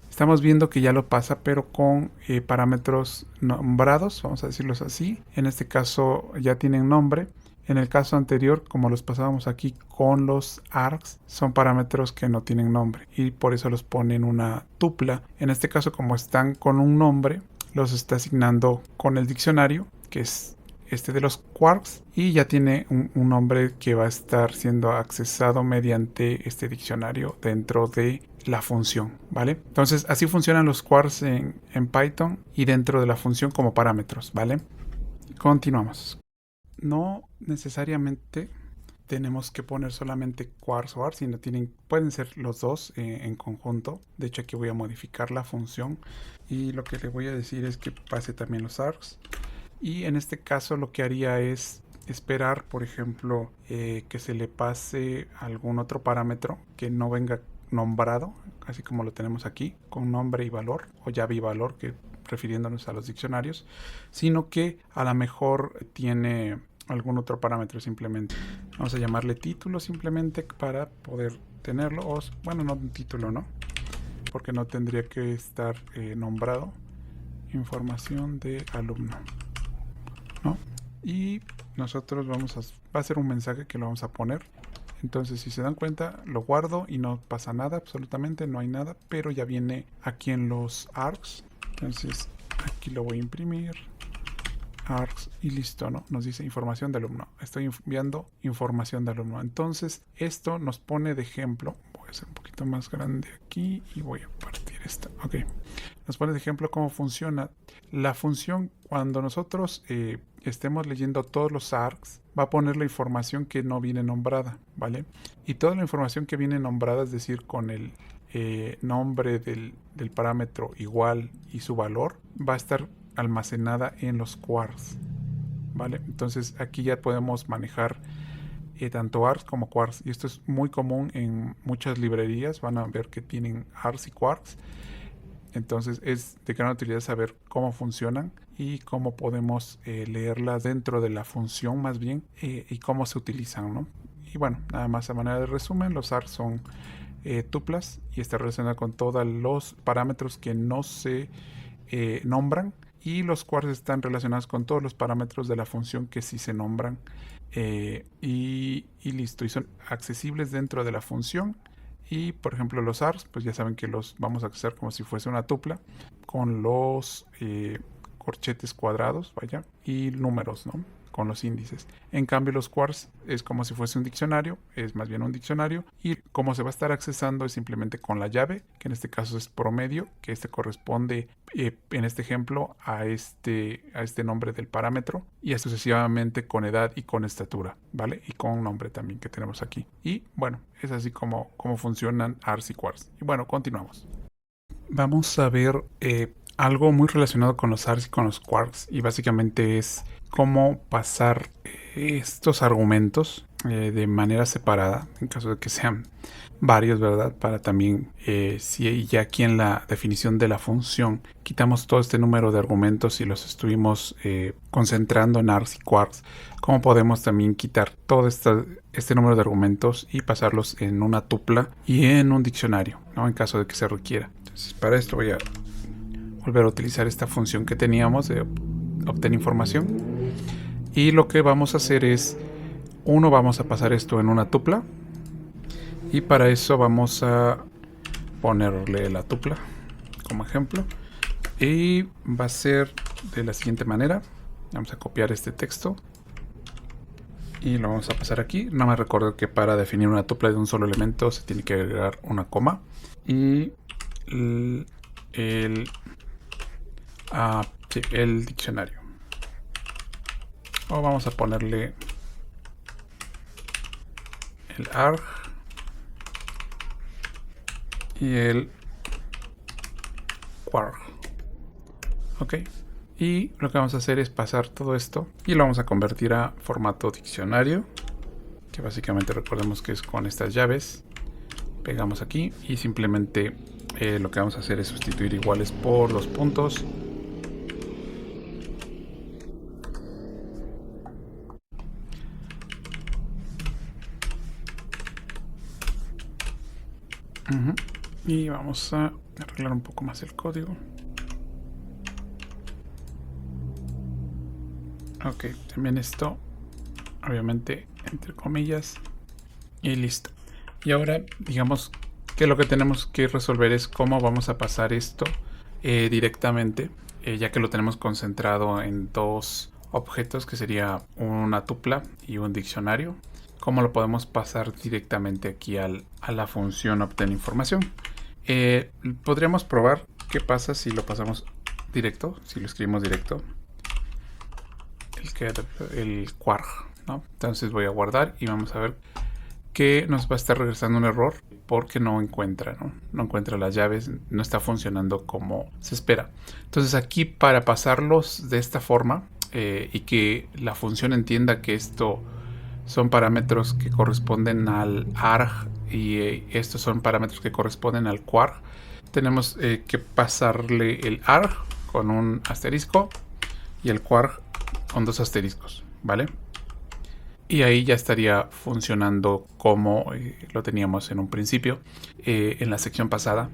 Speaker 1: estamos viendo que ya lo pasa, pero con parámetros nombrados, vamos a decirlos así. En este caso ya tienen nombre. En el caso anterior, como los pasábamos aquí con los args, son parámetros que no tienen nombre y por eso los pone en una tupla. En este caso, como están con un nombre, los está asignando con el diccionario, que es este de los quarks, y ya tiene un nombre que va a estar siendo accesado mediante este diccionario dentro de la función, ¿vale? Entonces así funcionan los quarks en Python y dentro de la función como parámetros, ¿vale? Continuamos. No necesariamente tenemos que poner solamente quarks o args, sino pueden ser los dos en conjunto. De hecho, aquí voy a modificar la función y lo que le voy a decir es que pase también los args. Y en este caso lo que haría es esperar, por ejemplo, que se le pase algún otro parámetro que no venga nombrado, así como lo tenemos aquí, con nombre y valor, o llave y valor, que refiriéndonos a los diccionarios, sino que a lo mejor tiene algún otro parámetro simplemente. Vamos a llamarle título simplemente para poder tenerlo, o bueno, no un título, ¿no? Porque no tendría que estar nombrado. Información de alumno, ¿no? Y nosotros va a ser un mensaje que lo vamos a poner. Entonces, si se dan cuenta, lo guardo y no pasa nada, absolutamente no hay nada, pero ya viene aquí en los args. Entonces, aquí lo voy a imprimir, args, y listo, ¿no? Nos dice información de alumno. Estoy enviando información de alumno. Entonces, esto nos pone de ejemplo. Voy a hacer un poquito más grande aquí y voy a partir esta. Ok. Nos pone de ejemplo cómo funciona. La función, cuando nosotros estemos leyendo todos los args, va a poner la información que no viene nombrada, ¿vale? Y toda la información que viene nombrada, es decir, con el nombre del parámetro igual y su valor, va a estar almacenada en los quarks, ¿vale? Entonces aquí ya podemos manejar tanto args como quarks, y esto es muy común en muchas librerías. Van a ver que tienen args y quarks. Entonces es de gran utilidad saber cómo funcionan y cómo podemos leerlas dentro de la función más bien, y cómo se utilizan, ¿no? Y bueno, nada más a manera de resumen, los args son tuplas y está relacionada con todos los parámetros que no se nombran, y los quarks están relacionados con todos los parámetros de la función que sí se nombran, y listo, y son accesibles dentro de la función. Y por ejemplo los args, pues ya saben que los vamos a acceder como si fuese una tupla con los corchetes cuadrados, vaya, y números, ¿no? Con los índices. En cambio los quarks es como si fuese un diccionario, es más bien un diccionario, y como se va a estar accesando es simplemente con la llave, que en este caso es promedio, que corresponde en este ejemplo a este nombre del parámetro, y sucesivamente con edad y con estatura, ¿vale? Y con nombre también que tenemos aquí. Y bueno, es así como funcionan args y quarks. Y bueno, continuamos. Vamos a ver algo muy relacionado con los args y con los quarks, y básicamente es cómo pasar estos argumentos de manera separada, en caso de que sean varios, ¿verdad? Para también, si ya aquí en la definición de la función quitamos todo este número de argumentos y los estuvimos concentrando en args y quarks, cómo podemos también quitar todo este número de argumentos y pasarlos en una tupla y en un diccionario, ¿no? En caso de que se requiera. Entonces, para esto voy a volver a utilizar esta función que teníamos de obtener información, y lo que vamos a hacer es, vamos a pasar esto en una tupla, y para eso vamos a ponerle la tupla como ejemplo, y va a ser de la siguiente manera. Vamos a copiar este texto y lo vamos a pasar aquí. No me recuerdo que para definir una tupla de un solo elemento se tiene que agregar una coma, y el diccionario, o vamos a ponerle el arg y el quark. Ok, y lo que vamos a hacer es pasar todo esto y lo vamos a convertir a formato diccionario, que básicamente recordemos que es con estas llaves. Pegamos aquí y simplemente lo que vamos a hacer es sustituir iguales por los puntos. Y vamos a arreglar un poco más el código. Ok, también esto, obviamente, entre comillas, y listo. Y ahora, digamos que lo que tenemos que resolver es cómo vamos a pasar esto directamente, ya que lo tenemos concentrado en dos objetos, que sería una tupla y un diccionario. ¿Cómo lo podemos pasar directamente aquí a la función obtener información? Podríamos probar qué pasa si lo pasamos directo, si lo escribimos directo. el quark, ¿no? Entonces voy a guardar y vamos a ver que nos va a estar regresando un error porque no encuentra, no encuentra las llaves, no está funcionando como se espera. Entonces aquí, para pasarlos de esta forma y que la función entienda que esto son parámetros que corresponden al arg y estos son parámetros que corresponden al quark, tenemos que pasarle el arg con un asterisco y el quark con 2 asteriscos, ¿vale? Y ahí ya estaría funcionando como lo teníamos en un principio, en la sección pasada.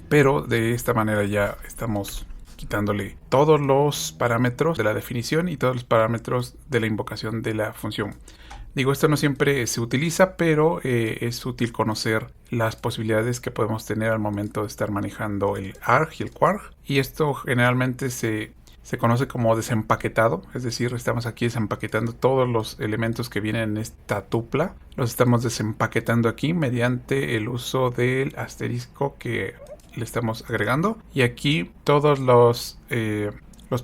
Speaker 1: Pero de esta manera ya estamos quitándole todos los parámetros de la definición y todos los parámetros de la invocación de la función. Digo, esto no siempre se utiliza, pero es útil conocer las posibilidades que podemos tener al momento de estar manejando el arg y el quark. Y esto generalmente se conoce como desempaquetado, es decir, estamos aquí desempaquetando todos los elementos que vienen en esta tupla. Los estamos desempaquetando aquí mediante el uso del asterisco que le estamos agregando. Y aquí todos los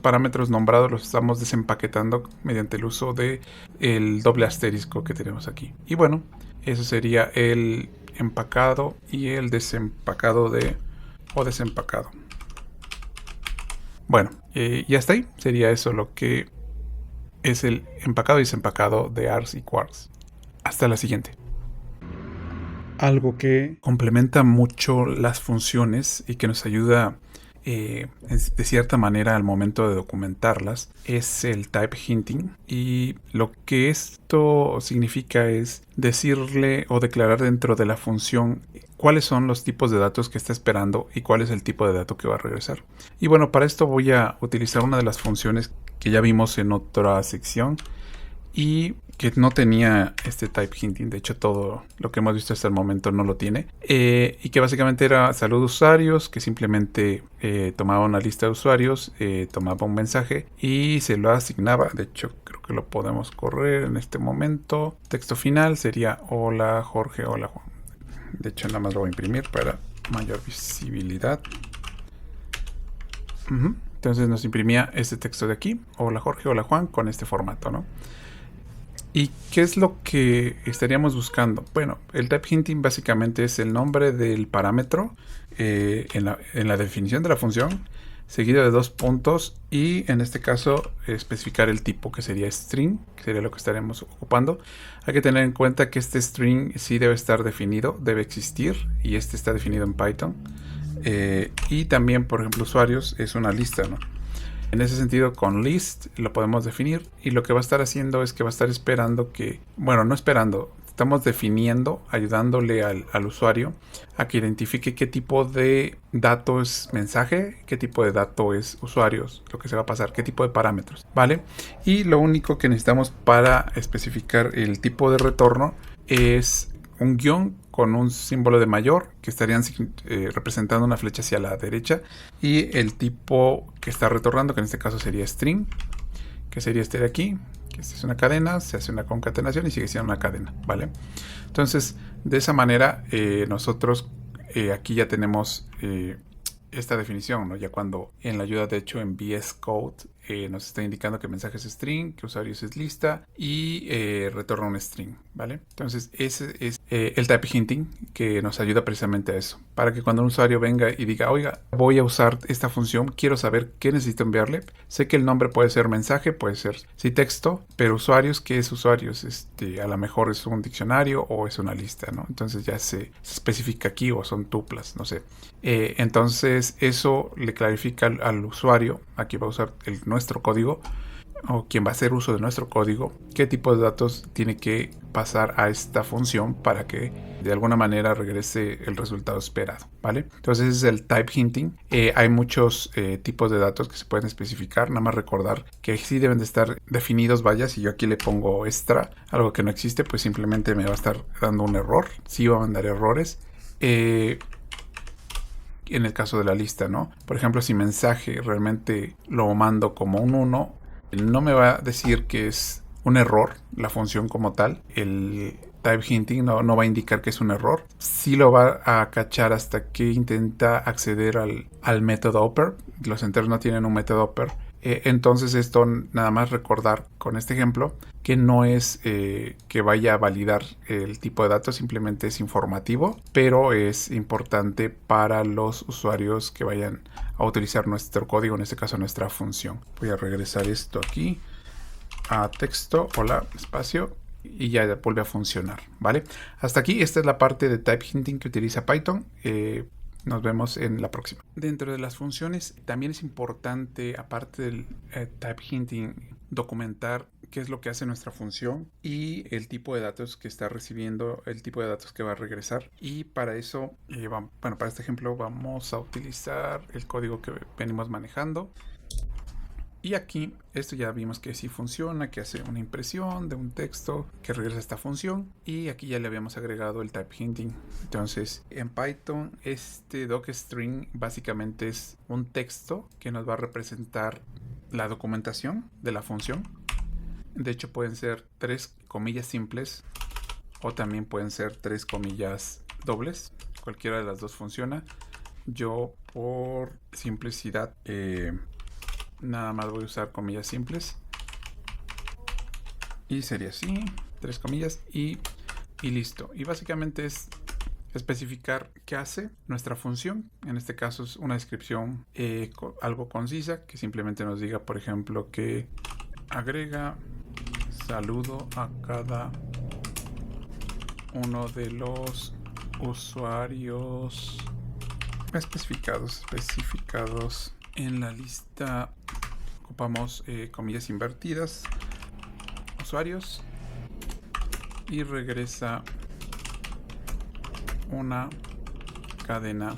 Speaker 1: parámetros nombrados los estamos desempaquetando mediante el uso del doble asterisco que tenemos aquí. Y bueno, eso sería el empacado y el desempacado o desempacado. Bueno, y hasta ahí sería eso lo que es el empacado y desempacado de args y quarks. Hasta la siguiente. Algo que complementa mucho las funciones y que nos ayuda de cierta manera al momento de documentarlas es el type hinting, y lo que esto significa es decirle o declarar dentro de la función cuáles son los tipos de datos que está esperando y cuál es el tipo de dato que va a regresar. Y bueno, para esto voy a utilizar una de las funciones que ya vimos en otra sección y que no tenía este type hinting. De hecho, todo lo que hemos visto hasta el momento no lo tiene, y que básicamente era salud de usuarios, que simplemente tomaba una lista de usuarios, tomaba un mensaje y se lo asignaba. De hecho, creo que lo podemos correr en este momento. Texto final sería hola Jorge, hola Juan. De hecho, nada más lo voy a imprimir para mayor visibilidad. Entonces nos imprimía este texto de aquí, hola Jorge, hola Juan, con este formato, ¿no? ¿Y qué es lo que estaríamos buscando? Bueno, el type hinting básicamente es el nombre del parámetro en la definición de la función, seguido de 2 puntos, y en este caso especificar el tipo, que sería string, que sería lo que estaremos ocupando. Hay que tener en cuenta que este string sí debe estar definido, debe existir, y este está definido en Python. Y también, por ejemplo, usuarios es una lista, ¿no? En ese sentido, con list lo podemos definir, y lo que va a estar haciendo es que va a estar esperando que, bueno, no esperando, estamos definiendo, ayudándole al usuario a que identifique qué tipo de dato es mensaje, qué tipo de dato es usuarios, lo que se va a pasar, qué tipo de parámetros, ¿vale? Y lo único que necesitamos para especificar el tipo de retorno es un guión con un símbolo de mayor, que estarían representando una flecha hacia la derecha, y el tipo que está retornando, que en este caso sería string, que sería este de aquí, que esta es una cadena, se hace una concatenación y sigue siendo una cadena, ¿vale? Entonces, de esa manera, nosotros aquí ya tenemos esta definición, ¿no? Ya cuando en la ayuda, de hecho, en VS Code nos está indicando que mensaje es string, que usuarios es lista y retorna un string, ¿vale? Entonces ese es el type hinting, que nos ayuda precisamente a eso, para que cuando un usuario venga y diga, oiga, voy a usar esta función, quiero saber qué necesito enviarle. Sé que el nombre puede ser mensaje, puede ser sí texto, pero usuarios, ¿qué es usuarios? A lo mejor es un diccionario o es una lista, ¿no? Entonces ya se especifica aquí, o son tuplas, no sé. Entonces eso le clarifica al usuario, aquí va a usar nuestro código, o quien va a hacer uso de nuestro código, qué tipo de datos tiene que pasar a esta función para que de alguna manera regrese el resultado esperado, ¿vale? Entonces ese es el type hinting. Hay muchos tipos de datos que se pueden especificar, nada más recordar que sí deben de estar definidos. Vaya, si yo aquí le pongo extra, algo que no existe, pues simplemente me va a estar dando un error, sí va a mandar errores. En el caso de la lista, ¿no? Por ejemplo, si mensaje realmente lo mando como un 1, no me va a decir que es un error la función como tal. El type hinting no va a indicar que es un error. Sí lo va a cachar hasta que intenta acceder al método upper. Los enteros no tienen un método upper. Entonces esto nada más recordar con este ejemplo que no es que vaya a validar el tipo de datos, simplemente es informativo, pero es importante para los usuarios que vayan a utilizar nuestro código, en este caso nuestra función. Voy a regresar esto aquí a texto, hola, espacio, y ya vuelve a funcionar, ¿vale? Hasta aquí, esta es la parte de type hinting que utiliza Python. Nos vemos en la próxima. Dentro de las funciones también es importante, aparte del type hinting, documentar qué es lo que hace nuestra función y el tipo de datos que está recibiendo, el tipo de datos que va a regresar. Y para eso, bueno, para este ejemplo vamos a utilizar el código que venimos manejando. Y aquí, esto ya vimos que sí funciona, que hace una impresión de un texto que regresa a esta función. Y aquí ya le habíamos agregado el type hinting. Entonces, en Python, este docstring básicamente es un texto que nos va a representar la documentación de la función. De hecho, pueden ser 3 comillas simples o también pueden ser 3 comillas dobles. Cualquiera de las dos funciona. Yo, por simplicidad, nada más voy a usar comillas simples. Y sería así, 3 comillas y listo. Y básicamente es especificar qué hace nuestra función. En este caso es una descripción algo concisa, que simplemente nos diga, por ejemplo, que agrega saludo a cada uno de los usuarios especificados en la lista. Ocupamos comillas invertidas, usuarios, y regresa una cadena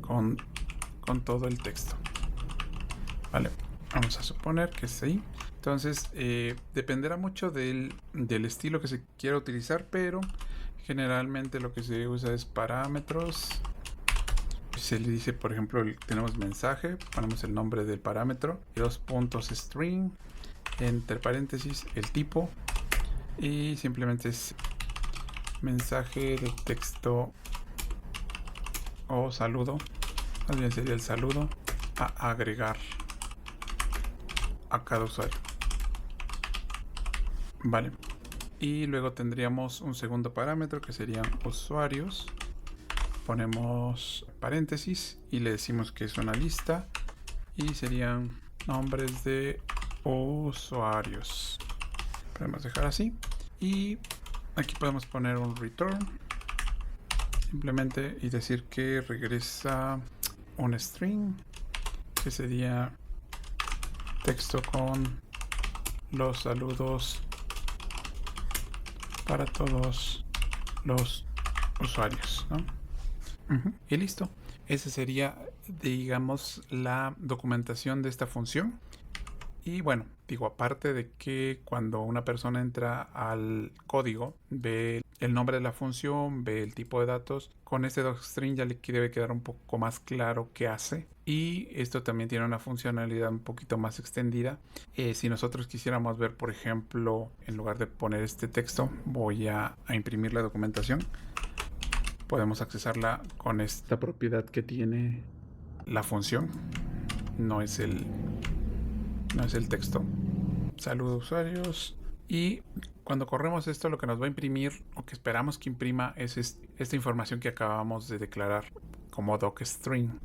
Speaker 1: con todo el texto. Vale, vamos a suponer que es ahí. Entonces dependerá mucho del estilo que se quiera utilizar, pero generalmente lo que se usa es parámetros. Se le dice, por ejemplo, tenemos mensaje, ponemos el nombre del parámetro, 2 puntos string, entre paréntesis el tipo, y simplemente es mensaje de texto o saludo, más bien sería el saludo, a agregar a cada usuario. Vale, y luego tendríamos un segundo parámetro que serían usuarios. Ponemos paréntesis y le decimos que es una lista y serían nombres de usuarios. Podemos dejar así y aquí podemos poner un return simplemente y decir que regresa un string que sería texto con los saludos para todos los usuarios, ¿no? Y listo. Esa sería, digamos, la documentación de esta función. Y bueno, digo, aparte de que cuando una persona entra al código, ve el nombre de la función, ve el tipo de datos, con este docstring ya le debe quedar un poco más claro qué hace. Y esto también tiene una funcionalidad un poquito más extendida. Si nosotros quisiéramos ver, por ejemplo, en lugar de poner este texto, voy a imprimir la documentación. Podemos accesarla con esta propiedad que tiene la función. No es el texto. Saludo usuarios. Y cuando corremos esto, lo que nos va a imprimir o que esperamos que imprima es esta información que acabamos de declarar como docstring.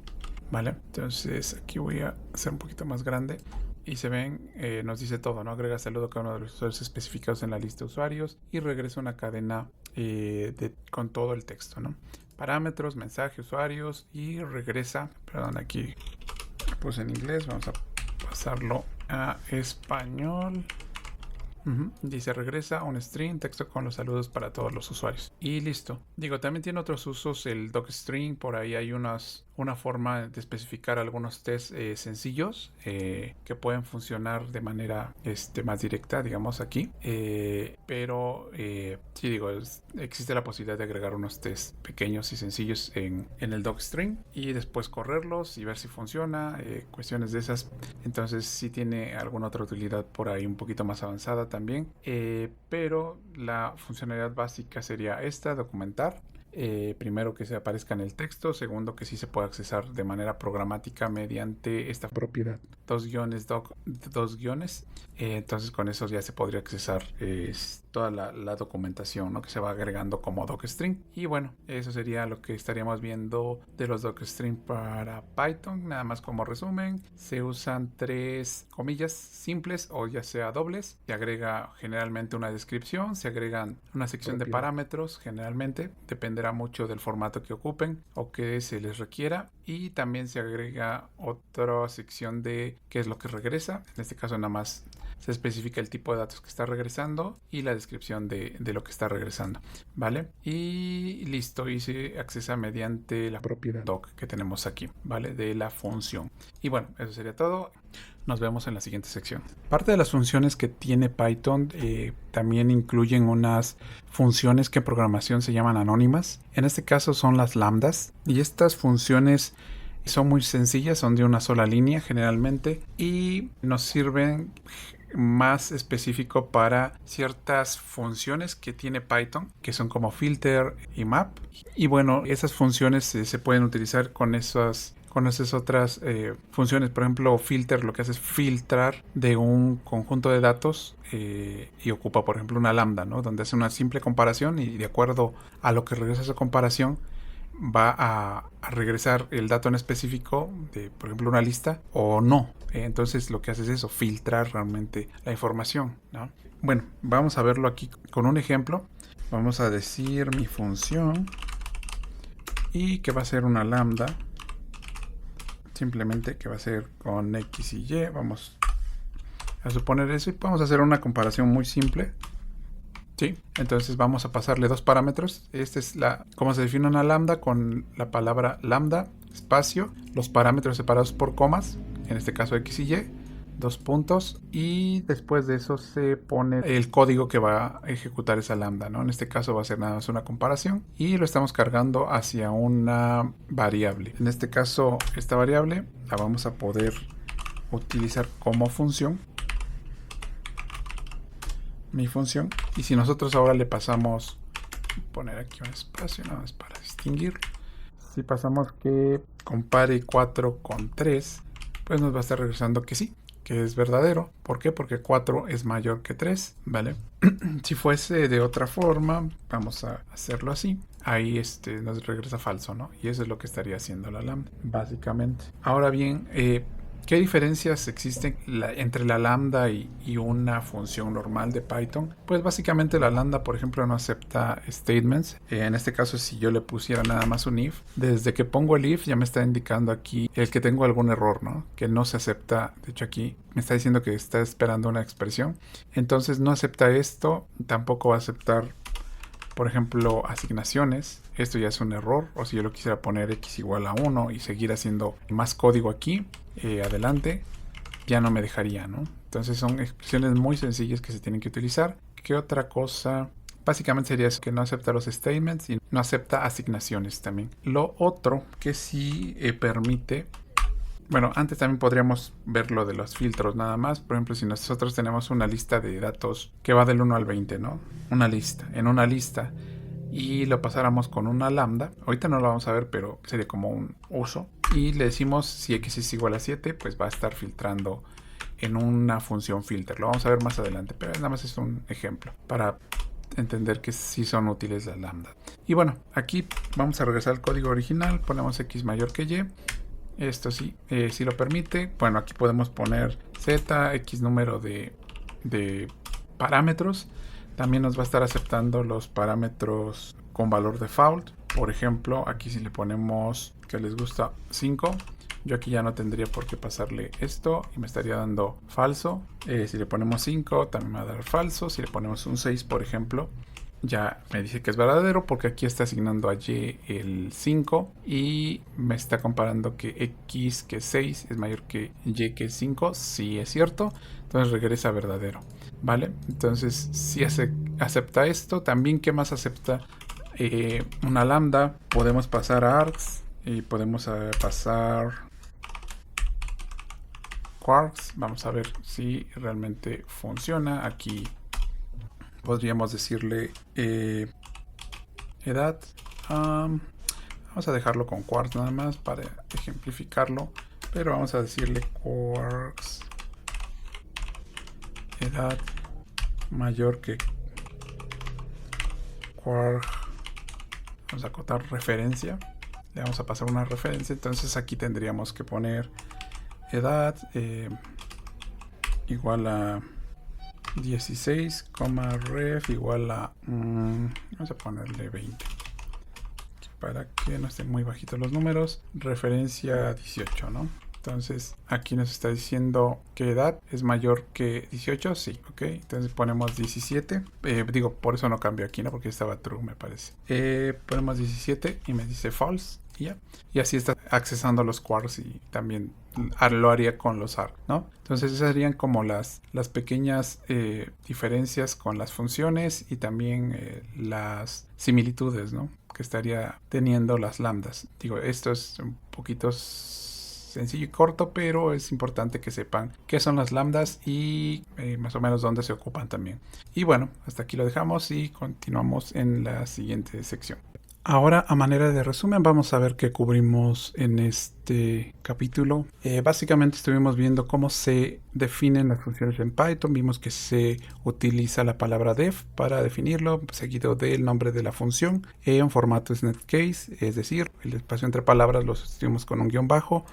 Speaker 1: Vale, entonces aquí voy a hacer un poquito más grande. Y se ven, nos dice todo, ¿no? Agrega saludo a cada uno de los usuarios especificados en la lista de usuarios y regresa una cadena con todo el texto, ¿no? Parámetros, mensaje, usuarios y regresa, perdón, aquí puse en inglés, vamos a pasarlo a español. Dice regresa un string, texto con los saludos para todos los usuarios. Y listo. Digo, también tiene otros usos el docstring. Por ahí hay una forma de especificar algunos tests sencillos que pueden funcionar de manera más directa, digamos aquí. Pero sí, digo, existe la posibilidad de agregar unos tests pequeños y sencillos en el docstring y después correrlos y ver si funciona. Cuestiones de esas. Entonces sí tiene alguna otra utilidad por ahí un poquito más avanzada también, pero la funcionalidad básica sería esta, documentar. primero que se aparezca en el texto, segundo que sí se pueda accesar de manera programática mediante esta propiedad. Dos guiones, dos guiones. Entonces con eso ya se podría accesar toda la documentación, ¿no? Que se va agregando como docstring. Y bueno, eso sería lo que estaríamos viendo de los docstring para Python. Nada más como resumen, se usan 3 comillas simples o ya sea dobles. Se agrega generalmente una descripción, se agregan una sección de parámetros generalmente, dependerá mucho del formato que ocupen o que se les requiera, y también se agrega otra sección de qué es lo que regresa. En este caso nada más se especifica el tipo de datos que está regresando y la descripción de lo que está regresando, ¿vale? Y listo, y se accesa mediante la propiedad doc que tenemos aquí, ¿vale? De la función. Y bueno, eso sería todo. Nos vemos en la siguiente sección. Parte de las funciones que tiene Python también incluyen unas funciones que en programación se llaman anónimas. En este caso son las lambdas, y estas funciones son muy sencillas, son de una sola línea generalmente y nos sirven más específico para ciertas funciones que tiene Python, que son como filter y map. Y bueno, esas funciones se pueden utilizar con esas otras funciones. Por ejemplo, filter lo que hace es filtrar de un conjunto de datos y ocupa, por ejemplo, una lambda, ¿no? Donde hace una simple comparación y de acuerdo a lo que regresa esa comparación va a regresar el dato en específico de, por ejemplo, una lista o no. Entonces lo que hace es eso, filtrar realmente la información, ¿no? Bueno, vamos a verlo aquí con un ejemplo. Vamos a decir mi función y que va a ser una lambda. Simplemente que va a ser con X y Y. Vamos a suponer eso y vamos a hacer una comparación muy simple. Sí, entonces vamos a pasarle 2 parámetros. Esta es cómo se define una lambda, con la palabra lambda, espacio, los parámetros separados por comas, en este caso X y Y, 2 puntos, y después de eso se pone el código que va a ejecutar esa lambda, ¿no? En este caso va a ser nada más una comparación y lo estamos cargando hacia una variable. En este caso, esta variable la vamos a poder utilizar como función. Mi función, y si nosotros ahora le pasamos, poner aquí un espacio nada más para distinguir, si pasamos que compare 4 con 3, pues nos va a estar regresando que sí, que es verdadero. ¿Por qué? Porque 4 es mayor que 3, ¿vale? Si fuese de otra forma, vamos a hacerlo así, ahí nos regresa falso, ¿no? Y eso es lo que estaría haciendo la lambda, básicamente. Ahora bien, ¿qué diferencias existen entre la lambda y una función normal de Python? Pues básicamente la lambda, por ejemplo, no acepta statements. En este caso, si yo le pusiera nada más un if, desde que pongo el if ya me está indicando aquí el que tengo algún error, ¿no? Que no se acepta. De hecho, aquí me está diciendo que está esperando una expresión. Entonces no acepta esto, tampoco va a aceptar, por ejemplo, asignaciones. Esto ya es un error. O si yo lo quisiera poner x igual a 1 y seguir haciendo más código aquí, adelante, ya no me dejaría, ¿no? Entonces son expresiones muy sencillas que se tienen que utilizar. ¿Qué otra cosa? Básicamente sería eso, que no acepta los statements y no acepta asignaciones también. Lo otro que sí permite... Bueno, antes también podríamos ver lo de los filtros nada más. Por ejemplo, si nosotros tenemos una lista de datos que va del 1 al 20, ¿no? Una lista. En una lista y lo pasáramos con una lambda, ahorita no lo vamos a ver, pero sería como un uso, y le decimos si x es igual a 7, pues va a estar filtrando en una función filter. Lo vamos a ver más adelante, pero nada más es un ejemplo para entender que sí son útiles las lambda. Y bueno, aquí vamos a regresar al código original, ponemos x mayor que y. Esto sí, sí lo permite. Bueno, aquí podemos poner z, x número de parámetros. También nos va a estar aceptando los parámetros con valor default. Por ejemplo, aquí si le ponemos que les gusta 5, yo aquí ya no tendría por qué pasarle esto y me estaría dando falso. Si le ponemos 5, también me va a dar falso. Si le ponemos un 6, por ejemplo, ya me dice que es verdadero porque aquí está asignando a y el 5 y me está comparando que x, que es 6, es mayor que y, que es 5. Sí es cierto, entonces regresa verdadero, ¿vale? Entonces si acepta esto. También, ¿qué más acepta? Una lambda. Podemos pasar a args y podemos pasar quarks. Vamos a ver si realmente funciona. Aquí podríamos decirle edad Vamos a dejarlo con quarks nada más para ejemplificarlo, pero vamos a decirle quarks edad mayor que quark. Vamos a acotar referencia, le vamos a pasar una referencia. Entonces aquí tendríamos que poner edad igual a 16, ref igual a vamos a ponerle 20 para que no estén muy bajitos los números. Referencia 18, ¿no? Entonces aquí nos está diciendo que edad es mayor que 18, sí, ok. Entonces ponemos 17, digo, por eso no cambio aquí, ¿no? Porque estaba true, me parece. Ponemos 17 y me dice false, y ya. Y así está accesando los quarks, y también lo haría con los arc, ¿no? Entonces esas serían como las pequeñas diferencias con las funciones y también las similitudes, ¿no?, que estaría teniendo las lambdas. Digo, esto es un poquito sencillo y corto, pero es importante que sepan qué son las lambdas y más o menos dónde se ocupan también. Y bueno, hasta aquí lo dejamos y continuamos en la siguiente sección. Ahora, a manera de resumen, vamos a ver qué cubrimos en este capítulo. Básicamente estuvimos viendo cómo se definen las funciones en Python. Vimos que se utiliza la palabra def para definirlo, seguido del nombre de la función en formato SnetCase, es decir, el espacio entre palabras lo sustituimos con un guión bajo.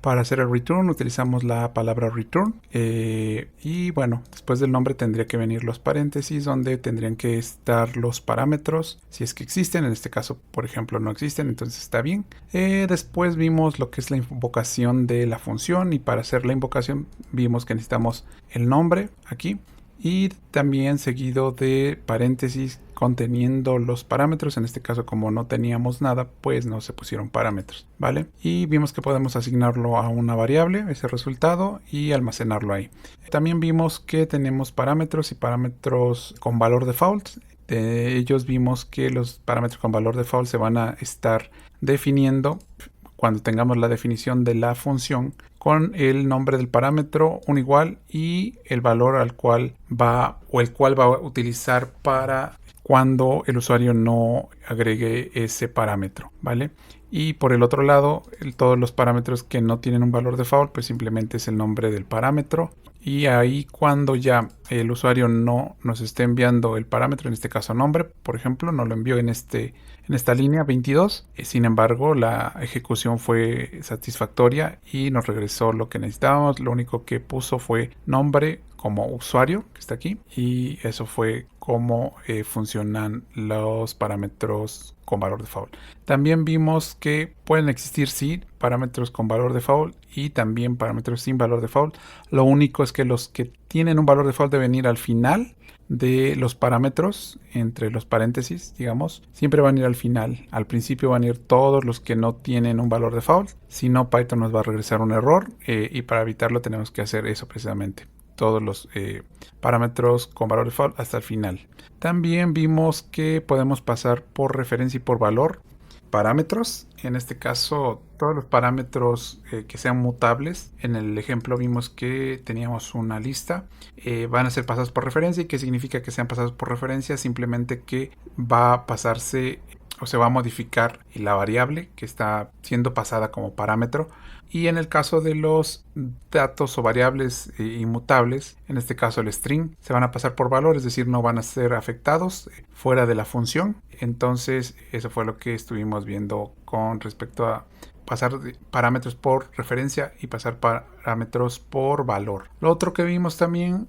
Speaker 1: Para hacer el return utilizamos la palabra return y bueno, después del nombre tendría que venir los paréntesis donde tendrían que estar los parámetros si es que existen. En este caso, por ejemplo, no existen, entonces está bien. Después vimos lo que es la invocación de la función, y para hacer la invocación vimos que necesitamos el nombre aquí y también seguido de paréntesis conteniendo los parámetros. En este caso, como no teníamos nada, pues no se pusieron parámetros, ¿vale? Y vimos que podemos asignarlo a una variable, ese resultado, y almacenarlo ahí. También vimos que tenemos parámetros y parámetros con valor default. De ellos vimos que los parámetros con valor default se van a estar definiendo cuando tengamos la definición de la función con el nombre del parámetro, un igual, y el valor al cual va o el cual va a utilizar para cuando el usuario no agregue ese parámetro, ¿vale? Y por el otro lado, todos los parámetros que no tienen un valor default, pues simplemente es el nombre del parámetro. Y ahí cuando ya el usuario no nos esté enviando el parámetro, en este caso nombre, por ejemplo, nos lo envió en esta línea 22. Sin embargo, la ejecución fue satisfactoria y nos regresó lo que necesitábamos. Lo único que puso fue nombre como usuario, que está aquí, y eso fue cómo funcionan los parámetros con valor default. También vimos que pueden existir sí parámetros con valor default y también parámetros sin valor default. Lo único es que los que tienen un valor default deben ir al final de los parámetros, entre los paréntesis, digamos, siempre van a ir al final. Al principio van a ir todos los que no tienen un valor default, si no Python nos va a regresar un error, y para evitarlo tenemos que hacer eso precisamente, todos los parámetros con valor default hasta el final. También vimos que podemos pasar por referencia y por valor parámetros. En este caso, todos los parámetros que sean mutables. En el ejemplo vimos que teníamos una lista. Van a ser pasados por referencia. ¿Y qué significa que sean pasados por referencia? Simplemente que va a pasarse o se va a modificar la variable que está siendo pasada como parámetro. Y en el caso de los datos o variables inmutables, en este caso el string, se van a pasar por valor, es decir, no van a ser afectados fuera de la función. Entonces, eso fue lo que estuvimos viendo con respecto a pasar parámetros por referencia y pasar parámetros por valor. Lo otro que vimos también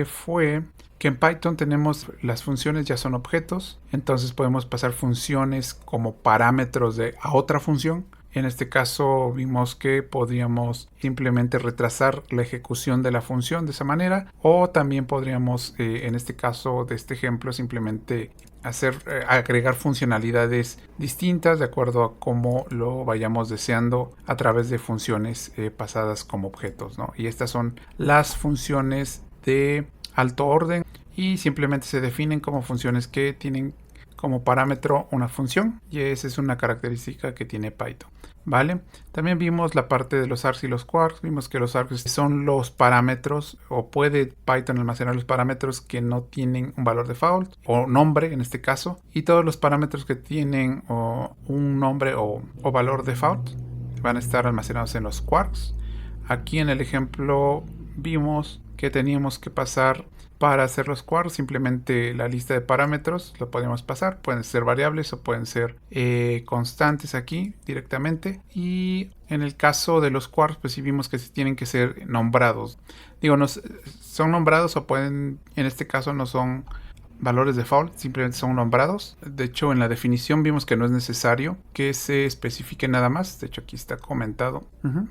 Speaker 1: fue que en Python tenemos las funciones ya son objetos, entonces podemos pasar funciones como parámetros a otra función. En este caso vimos que podríamos simplemente retrasar la ejecución de la función de esa manera, o también podríamos, en este caso de este ejemplo, simplemente agregar funcionalidades distintas de acuerdo a cómo lo vayamos deseando a través de funciones pasadas como objetos, ¿no? Y estas son las funciones de alto orden y simplemente se definen como funciones que tienen como parámetro una función, y esa es una característica que tiene Python. ¿Vale? También vimos la parte de los args y los quarks. Vimos que los args son los parámetros, o puede Python almacenar los parámetros que no tienen un valor default o nombre en este caso, y todos los parámetros que tienen un nombre o valor default van a estar almacenados en los quarks. Aquí en el ejemplo vimos que teníamos que pasar, para hacer los quarks, simplemente la lista de parámetros lo podemos pasar. Pueden ser variables o pueden ser constantes aquí directamente. Y en el caso de los quarks, pues sí vimos que sí tienen que ser nombrados. Digo, no, son nombrados o pueden, en este caso no son valores default, simplemente son nombrados. De hecho, en la definición vimos que no es necesario que se especifique nada más. De hecho, aquí está comentado,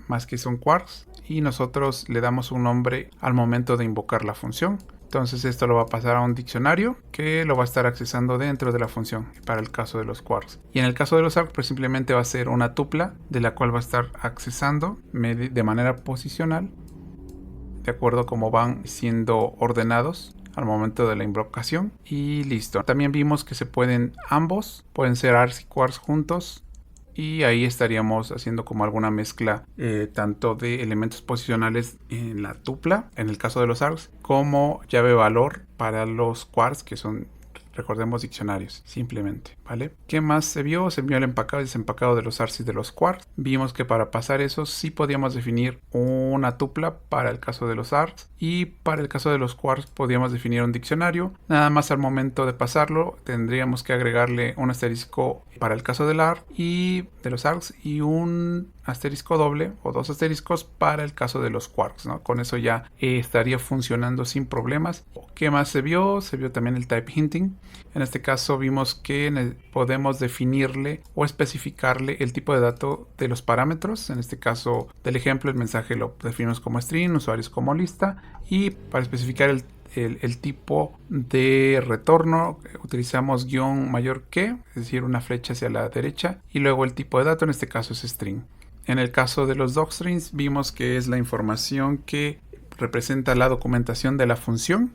Speaker 1: más que son quarks. Y nosotros le damos un nombre al momento de invocar la función. Entonces esto lo va a pasar a un diccionario que lo va a estar accesando dentro de la función para el caso de los quarks. Y en el caso de los args, pues simplemente va a ser una tupla de la cual va a estar accesando de manera posicional, de acuerdo a cómo van siendo ordenados al momento de la invocación. Y listo. También vimos que se pueden pueden ser args y quarks juntos. Y ahí estaríamos haciendo como alguna mezcla tanto de elementos posicionales en la tupla, en el caso de los args, como llave valor para los quarks, que son, recordemos, diccionarios, simplemente, ¿vale? ¿Qué más se vio? Se vio el empacado y desempacado de los args y de los quarks. Vimos que para pasar eso sí podíamos definir una tupla para el caso de los args, y para el caso de los quarks podíamos definir un diccionario. Nada más al momento de pasarlo tendríamos que agregarle un asterisco para el caso del arg y de los args, y un asterisco doble o dos asteriscos para el caso de los quarks, ¿no? Con eso ya estaría funcionando sin problemas. ¿Qué más se vio? Se vio también el type hinting. En este caso vimos que podemos definirle o especificarle el tipo de dato de los parámetros. En este caso del ejemplo, el mensaje lo definimos como string, usuarios como lista, y para especificar el tipo de retorno utilizamos guión mayor que, es decir, una flecha hacia la derecha, y luego el tipo de dato, en este caso es string. En el caso de los docstrings vimos que es la información que representa la documentación de la función,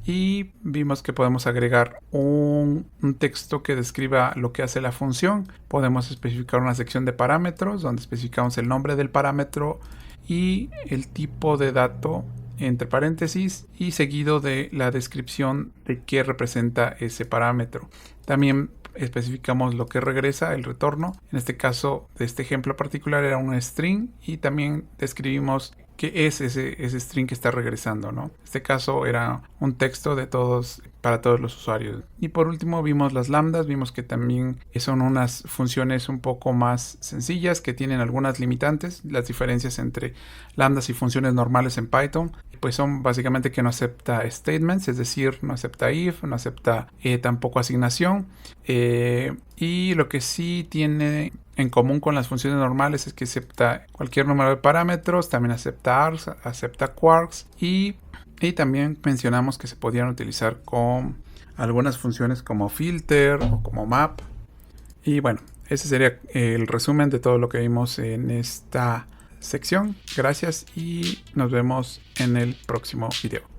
Speaker 1: y vimos que podemos agregar un texto que describa lo que hace la función. Podemos especificar una sección de parámetros donde especificamos el nombre del parámetro y el tipo de dato entre paréntesis, y seguido de la descripción de qué representa ese parámetro. También especificamos lo que regresa, el retorno. En este caso, de este ejemplo particular, era un string, y también describimos qué es ese string que está regresando, ¿no? En este caso era un texto para todos los usuarios. Y por último vimos las lambdas. Vimos que también son unas funciones un poco más sencillas que tienen algunas limitantes. Las diferencias entre lambdas y funciones normales en Python pues son básicamente que no acepta statements, es decir, no acepta if, no acepta tampoco asignación, y lo que sí tiene en común con las funciones normales es que acepta cualquier número de parámetros, también acepta args, acepta quarks, y también mencionamos que se podían utilizar con algunas funciones como filter o como map. Y bueno, ese sería el resumen de todo lo que vimos en esta sección. Gracias y nos vemos en el próximo video.